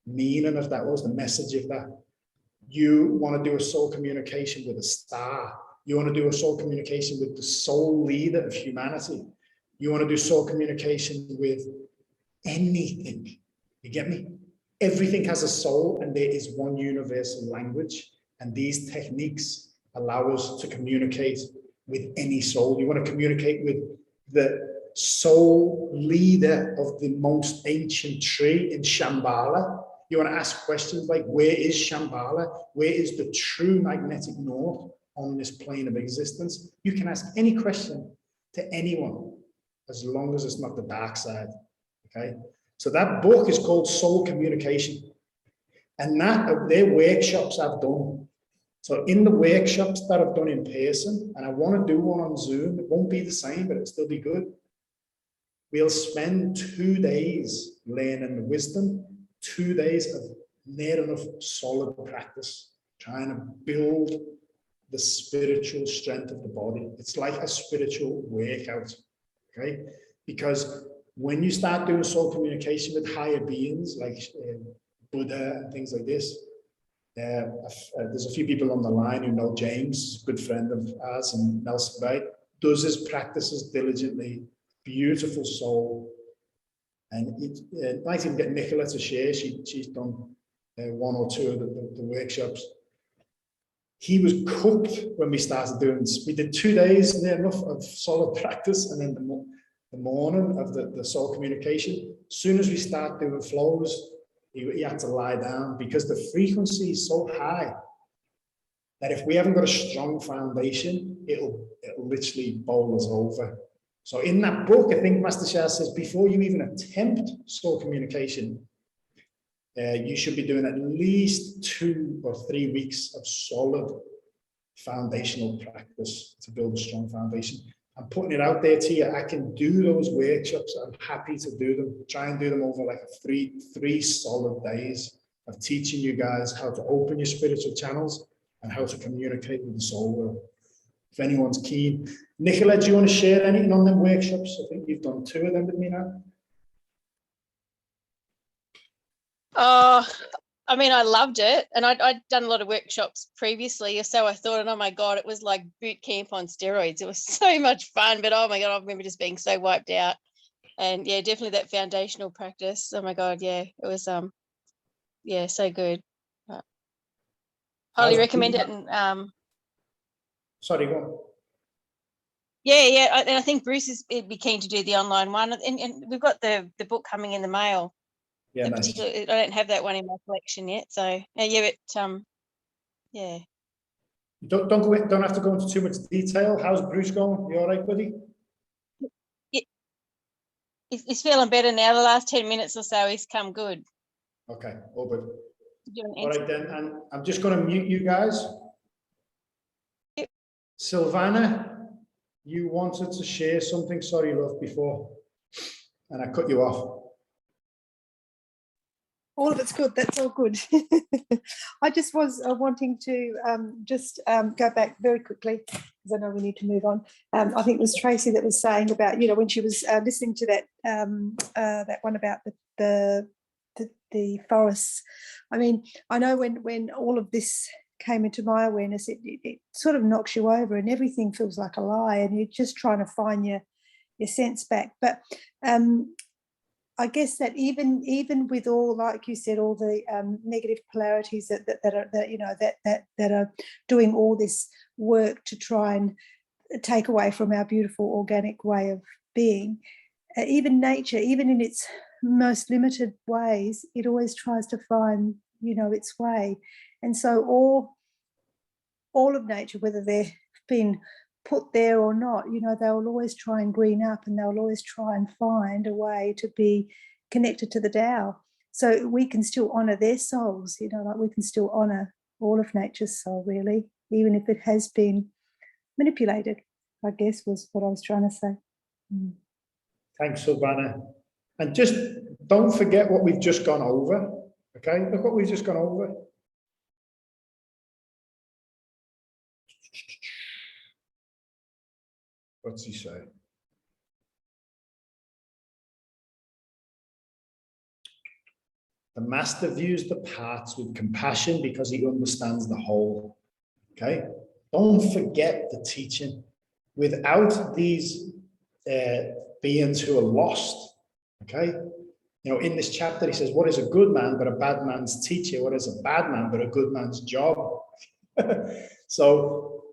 meaning of that? What was the message of that? You want to do a soul communication with a star. You want to do a soul communication with the soul leader of humanity. You want to do soul communication with anything. You get me? Everything has a soul, and there is one universal language. And these techniques allow us to communicate with any soul. You want to communicate with the soul leader of the most ancient tree in Shambhala. You want to ask questions like, where is Shambhala? Where is the true magnetic north on this plane of existence? You can ask any question to anyone, as long as it's not the dark side, okay? So that book is called Soul Communication. And they're workshops I've done. So in the workshops that I've done in person, and I want to do one on Zoom, it won't be the same, but it'll still be good. We'll spend 2 days learning the wisdom, 2 days of near enough solid practice, trying to build the spiritual strength of the body. It's like a spiritual workout, okay? Because when you start doing soul communication with higher beings like Buddha and things like this, there's a few people on the line who know James, a good friend of ours, and Nelson Bay, does his practices diligently, beautiful soul. And it might even get Nicola to share. She's done 1 or 2 of the workshops. He was cooked when we started doing this. We did 2 days near enough of solid practice, and then the morning of the soul communication. As soon as we start doing flows, he had to lie down, because the frequency is so high that if we haven't got a strong foundation, it'll literally bowl us over. So in that book, I think Master Sha says, before you even attempt soul communication, you should be doing at least 2 or 3 weeks of solid foundational practice to build a strong foundation. I'm putting it out there to you. I can do those workshops. I'm happy to do them. Try and do them over like three solid days of teaching you guys how to open your spiritual channels and how to communicate with the soul world. If anyone's keen. Nicola, do you want to share anything on them workshops? I think you've done 2 of them with me now. I mean, I loved it, and I'd done a lot of workshops previously, so I thought, oh my God, it was like boot camp on steroids. It was so much fun, but oh my God, I remember just being so wiped out. And yeah, definitely that foundational practice. Oh my God, yeah, it was yeah, so good. Highly recommend it. And Sorry, go on. yeah, and I think Bruce would be keen to do the online one, and we've got the book coming in the mail. Yeah, nice. Particularly, I don't have that one in my collection yet, so yeah, but yeah. Don't have to go into too much detail. How's Bruce going? You all right, buddy? He's feeling better now. The last 10 minutes or so, he's come good. Okay, all good. All right then, and I'm just going to mute you guys. Yep. Silvana, you wanted to share something, sorry love, before, and I cut you off. All of it's good. That's all good. I just was wanting to go back very quickly, because I know we need to move on. I think it was Tracy that was saying about, you know, when she was listening to that that one about the forests. I mean, I know when all of this came into my awareness, it sort of knocks you over, and everything feels like a lie, and you're just trying to find your sense back. But I guess that even with all, like you said, all the negative polarities that are doing all this work to try and take away from our beautiful organic way of being, even nature, even in its most limited ways, it always tries to find, you know, its way. And so all of nature, whether they've been put there or not, you know, they will always try and green up, and they'll always try and find a way to be connected to the Tao. So we can still honor their souls, you know, like we can still honor all of nature's soul, really, even if it has been manipulated, I guess was what I was trying to say. Thanks, Silvana. And just don't forget what we've just gone over. Okay, look what we've just gone over. What's he say? The master views the parts with compassion because he understands the whole. Okay, don't forget the teaching. Without these beings who are lost, okay, you know, in this chapter he says, what is a good man but a bad man's teacher? What is a bad man but a good man's job? So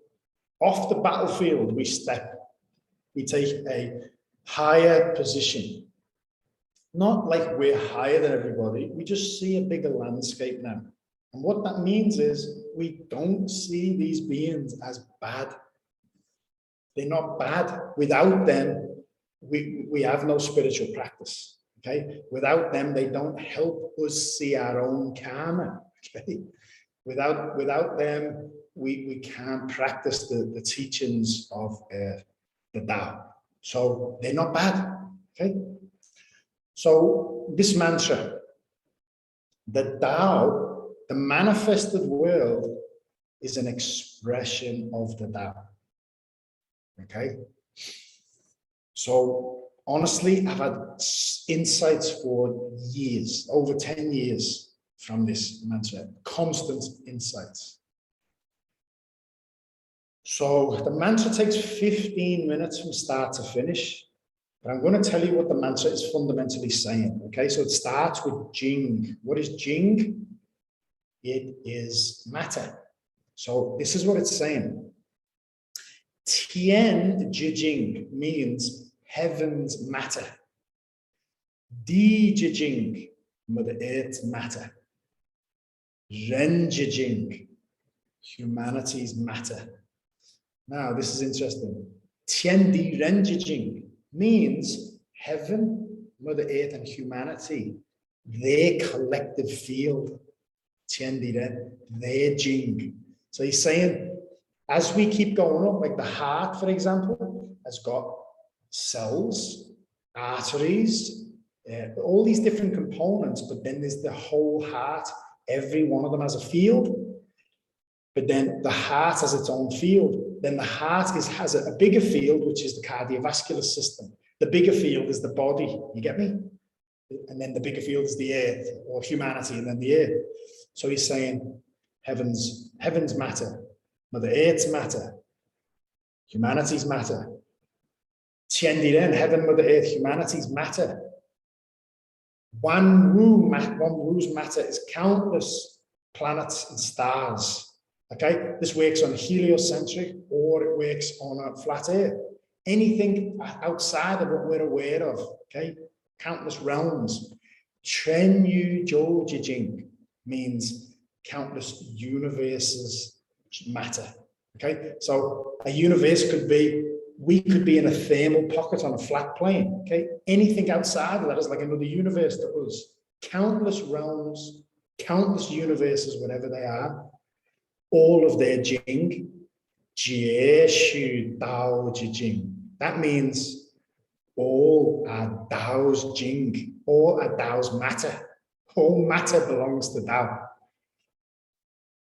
off the battlefield we step. We take a higher position. Not like we're higher than everybody. We just see a bigger landscape now. And what that means is we don't see these beings as bad. They're not bad. Without them, we have no spiritual practice. Okay. Without them, they don't help us see our own karma. Okay. Without them, we can't practice the teachings of the Tao. So they're not bad. Okay. So this mantra, the Tao, the manifested world, is an expression of the Tao. Okay. So honestly, I've had insights for years, over 10 years from this mantra, constant insights. So the mantra takes 15 minutes from start to finish, but I'm going to tell you what the mantra is fundamentally saying. Okay, so it starts with Jing. What is Jing? It is matter. So this is what it's saying. Tian Jing means heaven's matter. Di Jing, Mother Earth's matter. Ren Jing, humanity's matter. Now, this is interesting. Tian Di Ren Jing means heaven, Mother Earth, and humanity, their collective field. Tian Di Ren, their Jing. So he's saying, as we keep going up, like the heart, for example, has got cells, arteries, all these different components, but then there's the whole heart. Every one of them has a field, but then the heart has its own field. Then the heart has a bigger field, which is the cardiovascular system. The bigger field is the body, you get me? And then the bigger field is the earth, or humanity, and then the earth. So he's saying heavens matter, Mother Earth's matter, humanity's matter. Tien Diren, heaven, Mother Earth, humanity's matter. One Wu's matter is countless planets and stars. Okay, this works on heliocentric or it works on a flat Earth. Anything outside of what we're aware of, okay, countless realms. Chen Yu Zhou Jing means countless universes matter. Okay, so a universe could be, we could be in a thermal pocket on a flat plane. Okay, anything outside of that is like another universe that was countless realms, countless universes, whatever they are. All of their Jing, Jie Shu Tao Te Ching. That means all are Tao's Jing, all are Tao's matter. All matter belongs to Tao.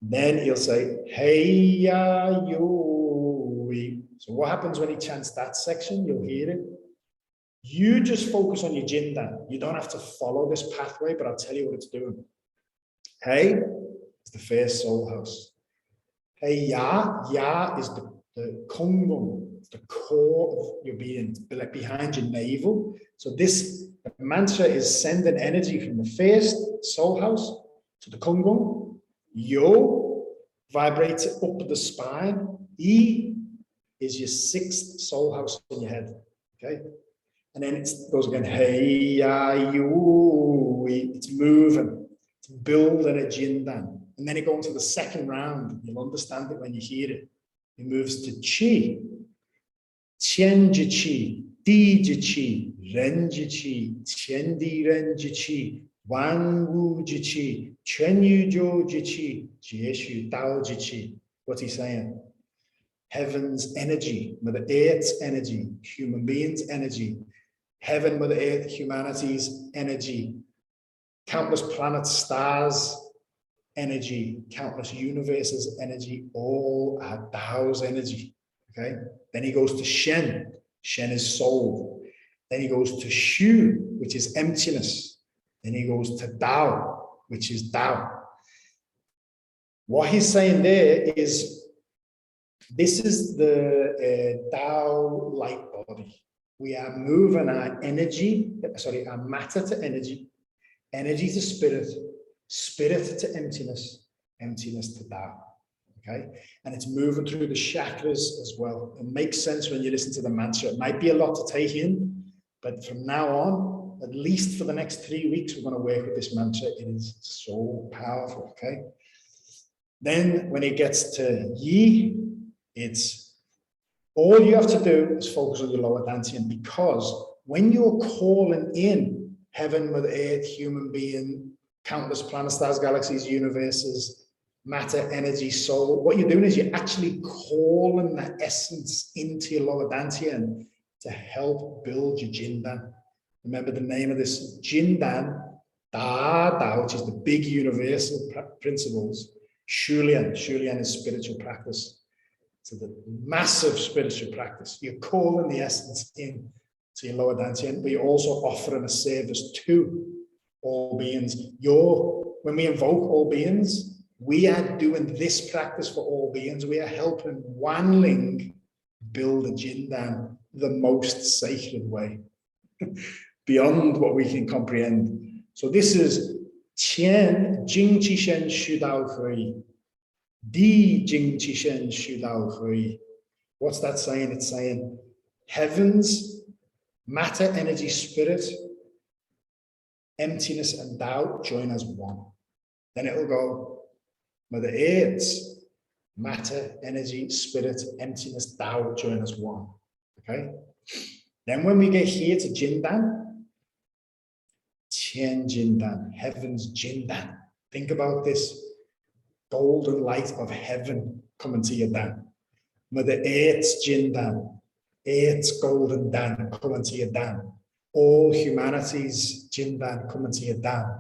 Then he'll say, Hey ya Yui. So what happens when he chants that section? You'll hear it. You just focus on your Jindan. You don't have to follow this pathway, but I'll tell you what it's doing. Hey is the first soul house. Hey ya is the kongum, the core of your being, behind your navel. So this mantra is sending energy from the first soul house to the kongum. Yo vibrates it up the spine. I is your sixth soul house in your head. Okay, and then it goes again. Hey ya you. It's moving. It's building a jindan. And then it goes to the second round. You'll understand it when you hear it. It moves to chi. Qian ji chi, di ji chi, ren ji chi, qian di ren ji chi, wan wu ji chi, quan yu zhou ji chi, jie shu dao ji chi. What's he saying? Heaven's energy, Mother Earth's energy, human beings' energy, heaven, Mother Earth, humanity's energy, countless planets, stars, energy, countless universes, energy, all are Tao's energy. Okay. Then he goes to Shen. Shen is soul. Then he goes to Shu, which is emptiness. Then he goes to Tao, which is Tao. What he's saying there is, this is the Tao light body. We are moving our energy, our matter to energy, energy to spirit, spirit to emptiness, emptiness to Tao. Okay, and it's moving through the chakras as well. It makes sense when you listen to the mantra. It might be a lot to take in, but from now on, at least for the next 3 weeks, we're going to work with this mantra. It is so powerful. Okay, then when it gets to Yi, it's all you have to do is focus on your lower dantian, because when you're calling in heaven, Mother Earth, human being, countless planets, stars, galaxies, universes, matter, energy, soul, what you're doing is you're actually calling that essence into your lower dantian to help build your jindan. Remember the name of this jindan, Da, which is the big universal principles. Shulian is spiritual practice. So the massive spiritual practice. You're calling the essence in to your lower dantian, but you're also offering a service to all beings. When we invoke all beings, we are doing this practice for all beings. We are helping Wanling build a jindan the most sacred way, beyond what we can comprehend. So this is Qian Jing Qi Shen Shu Dao Hui, Di Jing Qi Shen Shu Dao Hui. What's that saying? It's saying heavens, matter, energy, spirit, emptiness, and Tao join as one. Then it will go Mother Earth's matter, energy, spirit, emptiness, Tao join as one. Okay. Then when we get here to Jindan, Qian Jindan, heaven's Jindan. Think about this golden light of heaven coming to your Dan. Mother Earth's Jindan, Earth's golden Dan, come into your Dan. All humanity's Jin Dan, come into your Dan.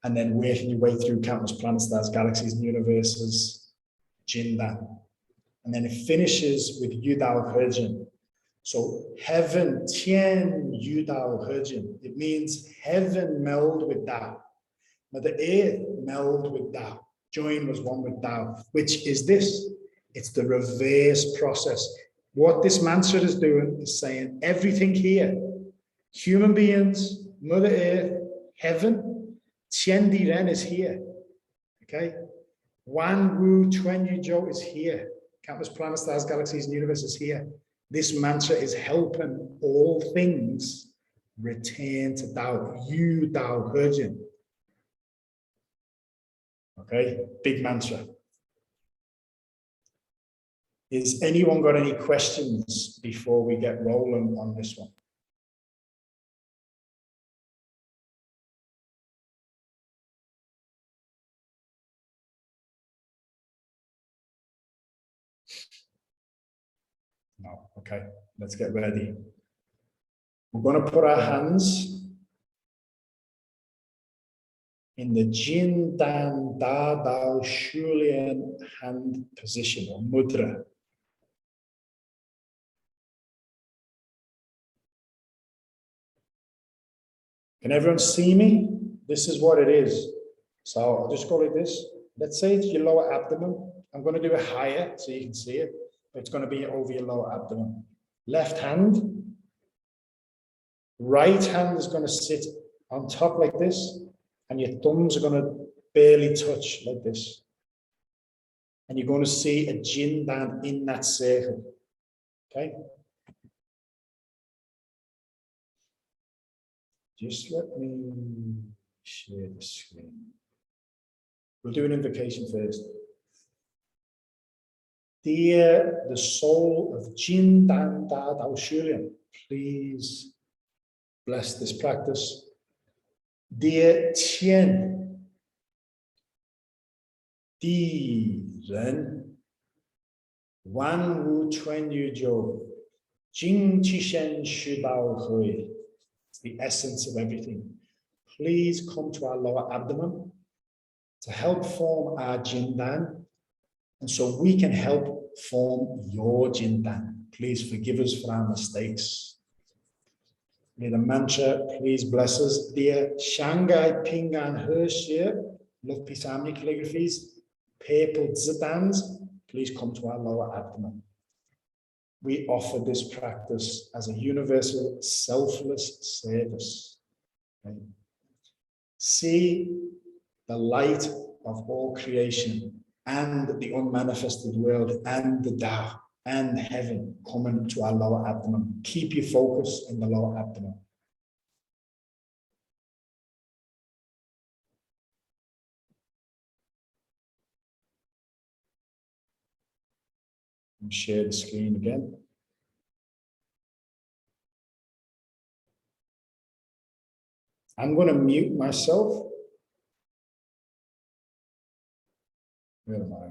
And then working your way through countless planets, stars, galaxies, and universes, Jin Dan. And then it finishes with Yu Dao He. So heaven, Tian Yu Dao He. It means heaven meld with Tao. Now the earth meld with Tao. Join was one with Tao, which is this. It's the reverse process. What this mantra is doing is saying everything here, human beings, Mother Earth, heaven, Tian Di Ren is here. Okay? Wan Wu Tuen Yu Zhou is here. Countless planets, stars, galaxies, and universes here. This mantra is helping all things return to Tao. Yu Dao He. Okay, big mantra. Is anyone got any questions before we get rolling on this one? No, okay, let's get ready. We're going to put our hands in the Jin Dan Da Dao Shulian hand position or mudra. Can everyone see me? This is what it is. So I'll just call it this. Let's say it's your lower abdomen. I'm going to do it higher so you can see it. But it's going to be over your lower abdomen. Left hand. Right hand is going to sit on top like this. And your thumbs are going to barely touch like this. And you're going to see a Jin Dan in that circle. Okay? Just let me share the screen. We'll do an invocation first. Dear the soul of Jin Dan Da Dao Shulian, please bless this practice. Dear Tian Di Ren Wan Wu Tuen Yu Zhou Jing Qi Shen Shu Dao Hui. It's the essence of everything. Please come to our lower abdomen to help form our Jin Dan, and so we can help form your Jin Dan. Please forgive us for our mistakes. May the mantra please bless us. Dear Shanghai Pingan Hershir, love peace harmony calligraphies, purple zidans, please come to our lower abdomen. We offer this practice as a universal selfless service. Okay. See the light of all creation and the unmanifested world and the Tao and heaven coming to our lower abdomen. Keep your focus in the lower abdomen. And share the screen again. I'm going to mute myself. Where am I?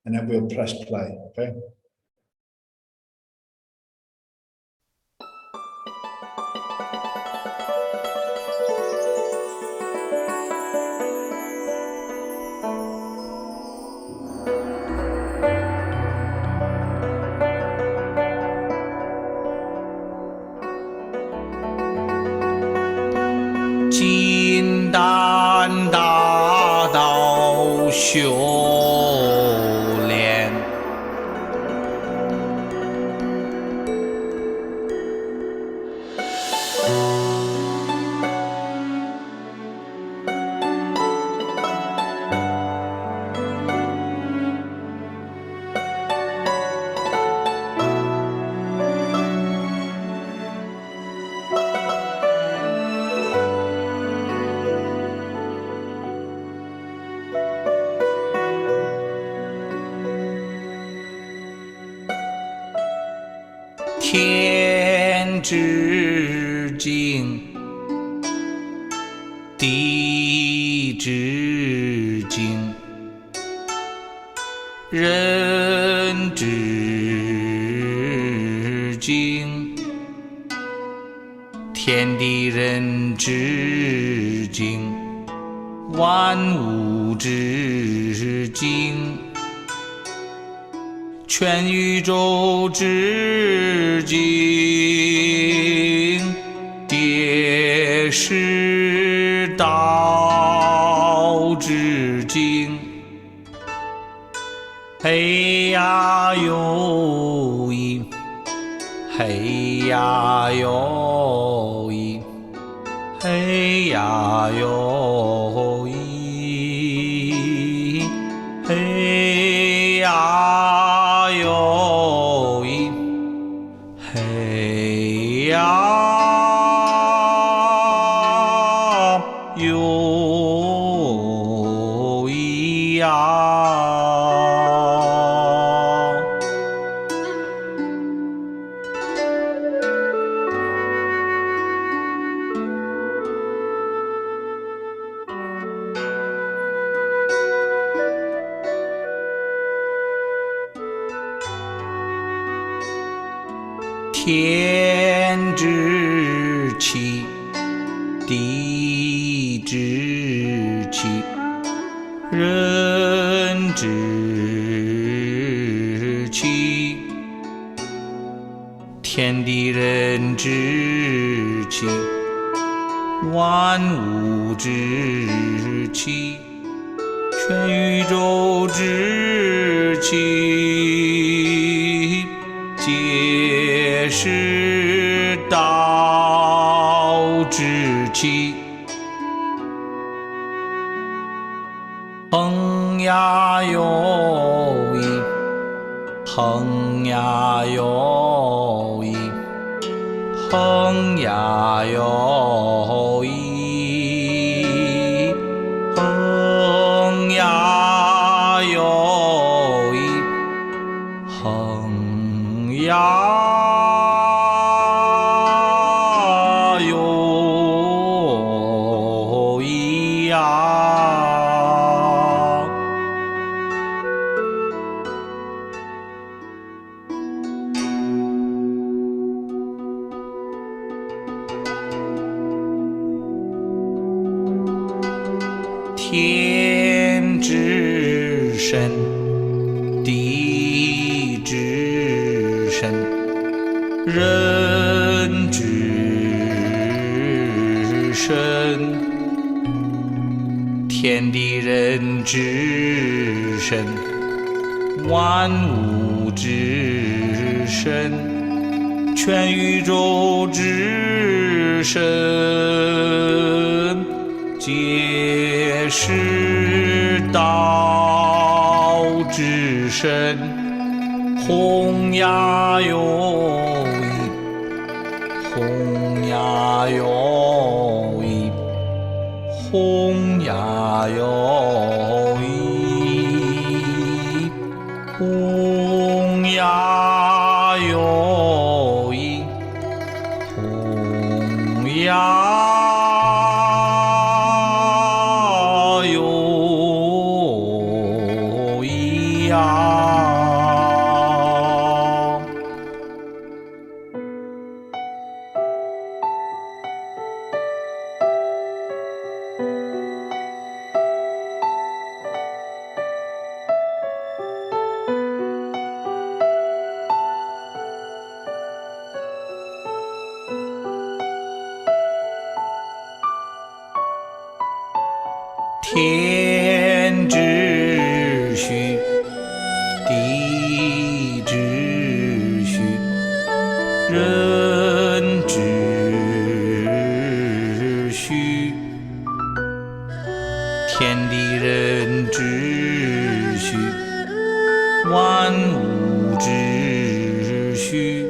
And then we'll press play, okay? Jin Dan Da Dao Xiu Lian Tian Zhi Jing Di Zhi Jing 人之境，天地人之境，万物之境，全宇宙之境，皆是道之境。嘿呀哟咦，嘿呀哟咦，嘿呀哟咦，嘿呀哟咦，嘿呀哟咦呀。天之气，地之气，人之气，天地人之气，万物之气，全宇宙之气，皆是道之气。哼呀哟咦，哼呀哟咦，哼呀哟咦，哼呀哟咦，哼呀哟咦呀。天之深，地之深，人之深，天地人之深，万物之深，全宇宙之深，皆是道之深。轰呀哟咦，轰呀哟咦，轰呀哟咦，轰呀哟咦，轰呀哟咦呀。天之虚，地之虚，人之虚，天地人之虚，万物之虚，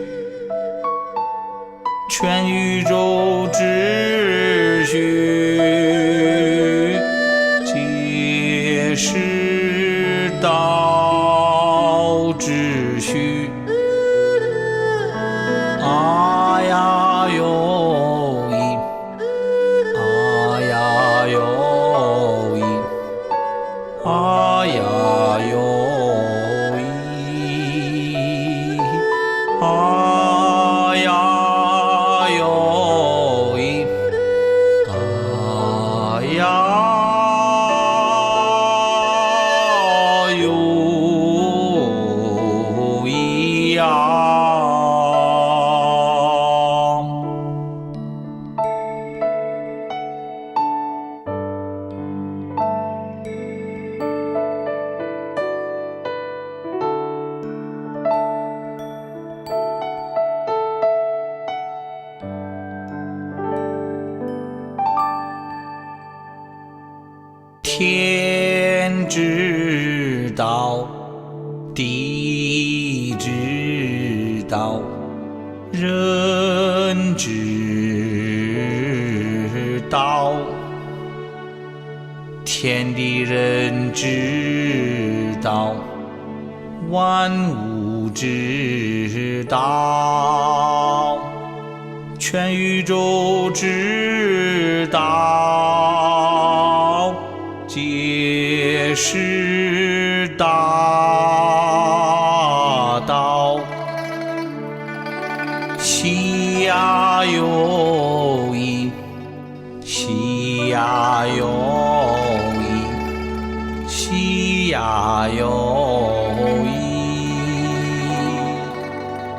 全宇宙之虚，皆是道之虚。啊呀哟咦，啊呀哟咦，啊呀哟天之道，地之道，人之道，天地人之道，万物之道，全宇宙之道，皆是大道。西呀有一，西呀有一，西呀有一，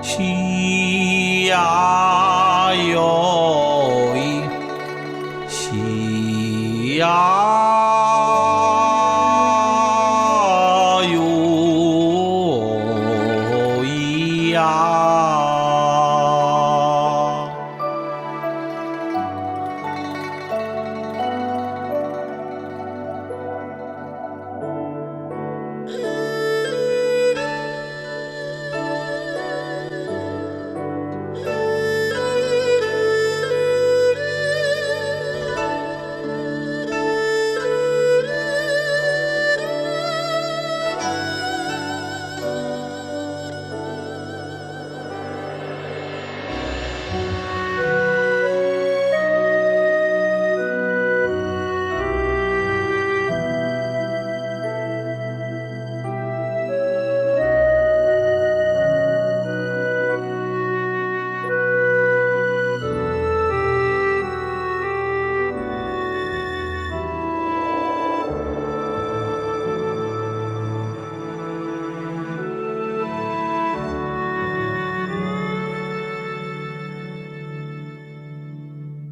西呀有一，西呀有一呀。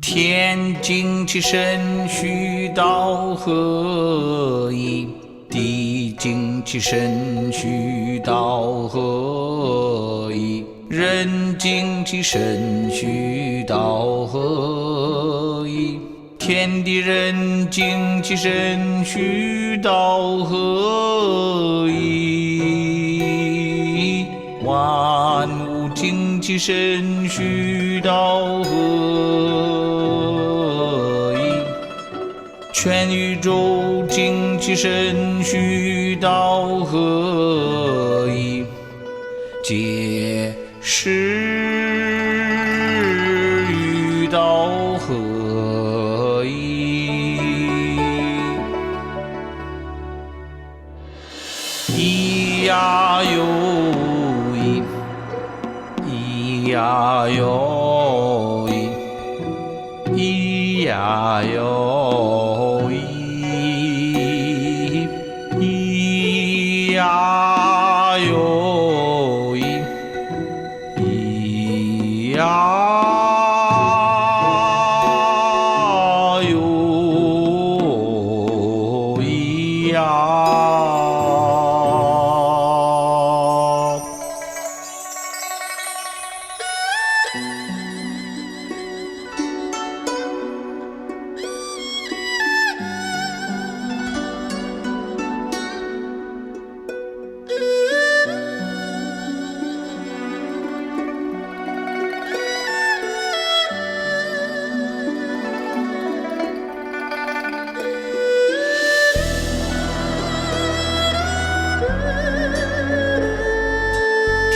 天经其神，虚道合一；地经其神，虚道合一；人经其神，虚道合一；天地人经其神，虚道合一；万物经其神，虚道合一；全宇宙经其神，虚道合一，皆是与道合一。咿呀有一，咿呀有一，咿呀有一，咿呀有一，咿呀有一呀。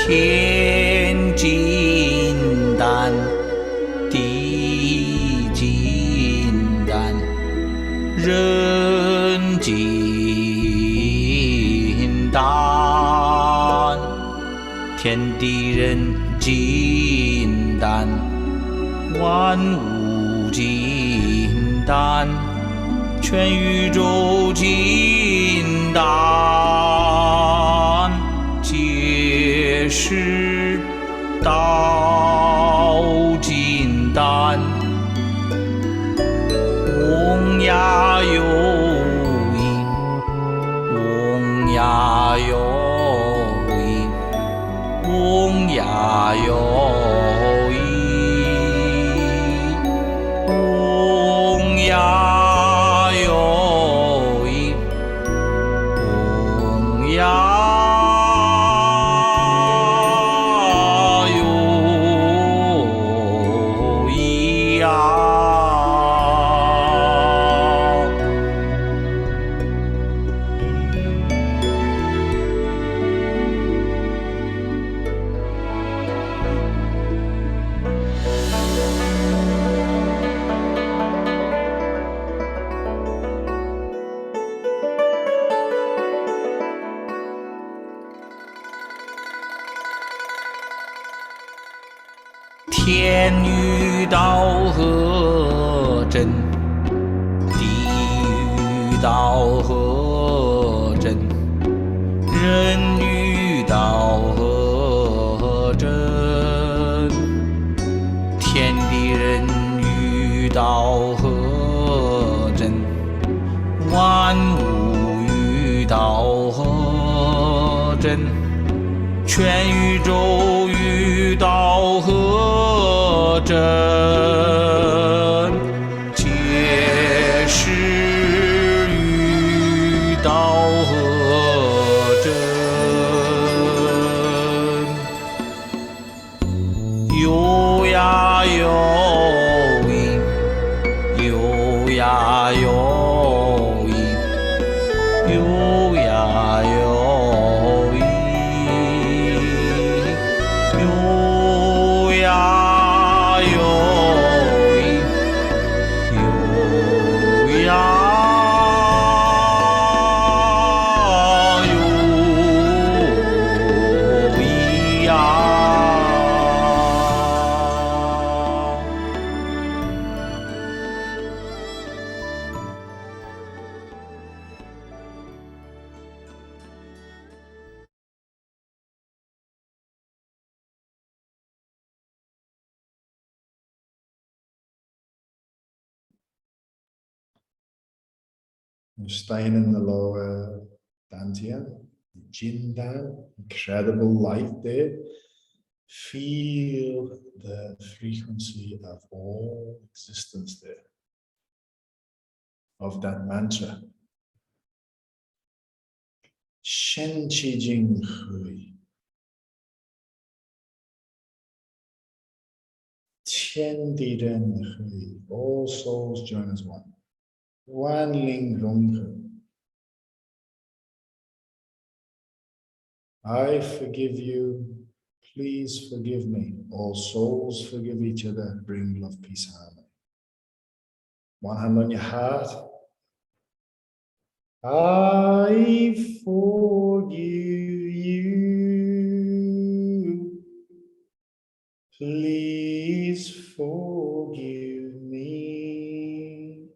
天金丹，地金丹，人金丹，天地人金丹，万物金丹，全宇宙金丹，皆是道金丹。嗡呀有一，嗡呀有一，嗡呀有一，嗡呀有一，天与道合真，地与道合真，人与道合真，天地人与道合真，万物与道合真，全宇宙与道合真，皆是与道合真。有呀有因，有呀有因，有呀有因。有呀有因，有呀有因呀。We're staying in the lower dantian, Jin Dan, incredible light there. Feel the frequency of all existence there, of that mantra. Shen Qi Jing Hui. Tian Di Ren Hui. All souls join as one. Wan Ling Rong Hui. I forgive you. Please forgive me. All souls forgive each other. Bring love, peace, harmony. One hand on your heart. I forgive you. Please forgive me.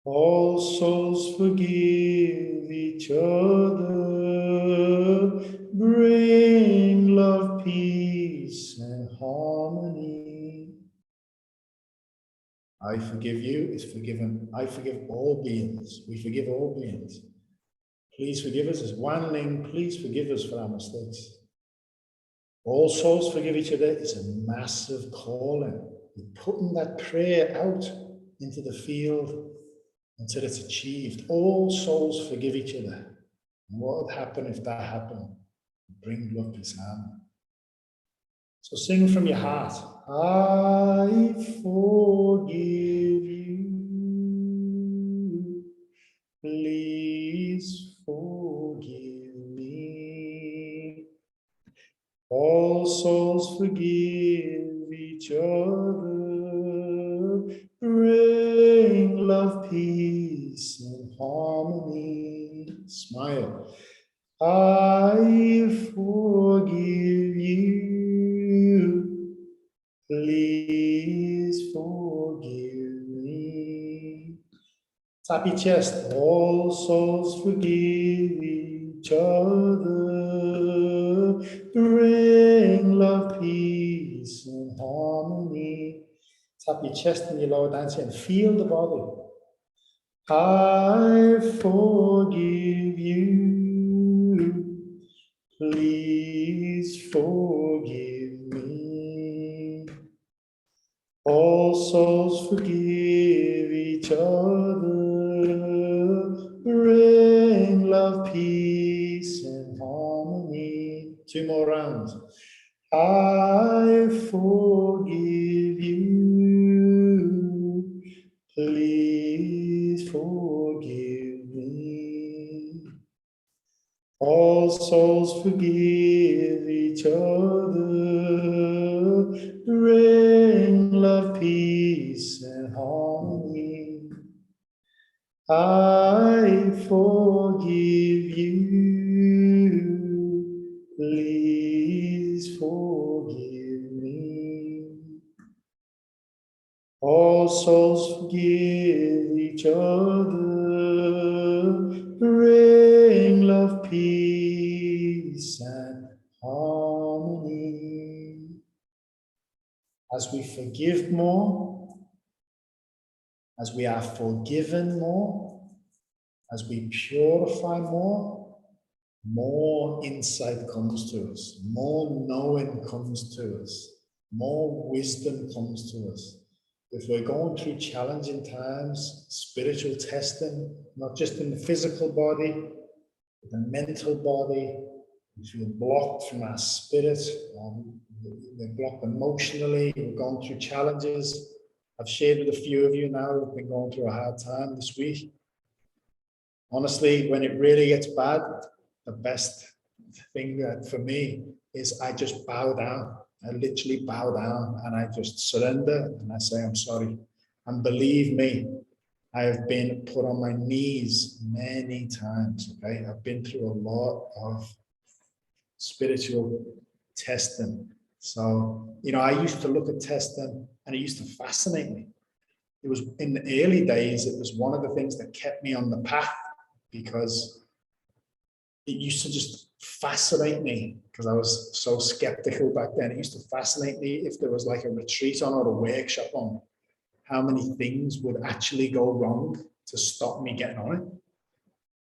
All souls forgive each other. Bring love, peace, and harmony. I forgive you is forgiven. I forgive all beings. We forgive all beings. Please forgive us as one Ling. Please forgive us for our mistakes. All souls forgive each other is a massive calling. You're putting that prayer out into the field until it's achieved. All souls forgive each other. And what would happen if that happened? Bring love, peace, harmony. So sing from your heart. I forgive you. Please forgive me. All souls forgive each other. Bring love, peace, and harmony. Smile. I forgive you. Please forgive me. Tap your chest. All souls forgive each other. Bring love, peace, and harmony. Tap your chest and your lower dancer and feel the body. I forgive you. Please forgive me. All souls forgive each other. Bring love, peace, and harmony. 2 more rounds. I forgive you. Please forgive me. All souls forgive each other. Bring love, peace, and harmony. I forgive you. Please forgive me. All souls forgive each other. Bring love, peace, and harmony. As we forgive more, as we are forgiven more, as we purify more, more insight comes to us, more knowing comes to us, more wisdom comes to us. If we're going through challenging times, spiritual testing, not just in the physical body, but the mental body, we feel blocked from our spirit, we're blocked emotionally, we're going through challenges. I've shared with a few of you now who've been going through a hard time this week. Honestly, when it really gets bad, the best thing for me is I just bow down. I literally bow down and I just surrender and I say, I'm sorry. And believe me, I have been put on my knees many times, okay? I've been through a lot of spiritual testing. So, you know, I used to look at testing and it used to fascinate me. It was in the early days, it was one of the things that kept me on the path because it used to just fascinate me because I was so skeptical back then. It used to fascinate me if there was like a retreat on or a workshop on, how many things would actually go wrong to stop me getting on it.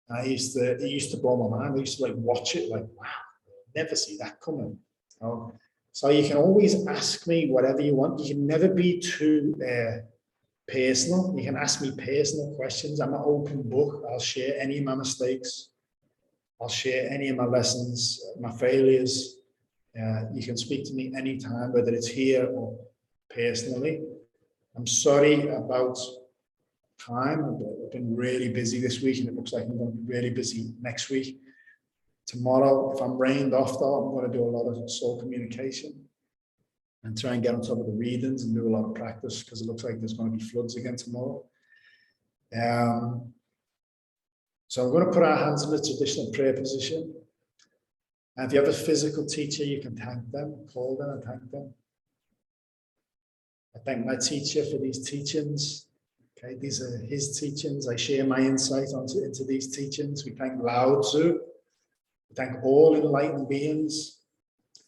And it used to blow my mind. I used to like watch it like, wow, never see that coming. So you can always ask me whatever you want. You can never be too personal. You can ask me personal questions. I'm an open book. I'll share any of my mistakes. I'll share any of my lessons, my failures. You can speak to me anytime, whether it's here or personally. I'm sorry about time. I've been really busy this week and it looks like I'm going to be really busy next week. Tomorrow, if I'm rained off though, I'm going to do a lot of soul communication and try and get on top of the readings and do a lot of practice because it looks like there's going to be floods again tomorrow. So we're going to put our hands in the traditional prayer position. And if you have a physical teacher, you can thank them, call them and thank them. I thank my teacher for these teachings. Okay, these are his teachings. I share my insight into these teachings. We thank Lao Tzu. We thank all enlightened beings,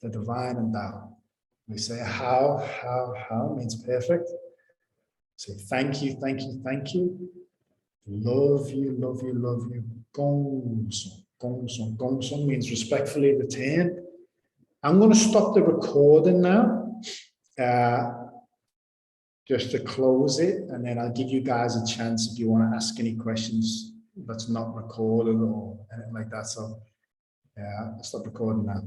the divine and Tao. We say how means perfect. Say thank you, thank you, thank you. Love you, love you, love you. Gong song, gong song. Gong song means respectfully return. I'm going to stop the recording now, just to close it, and then I'll give you guys a chance if you want to ask any questions that's not recorded or anything like that. So, I'll stop recording now.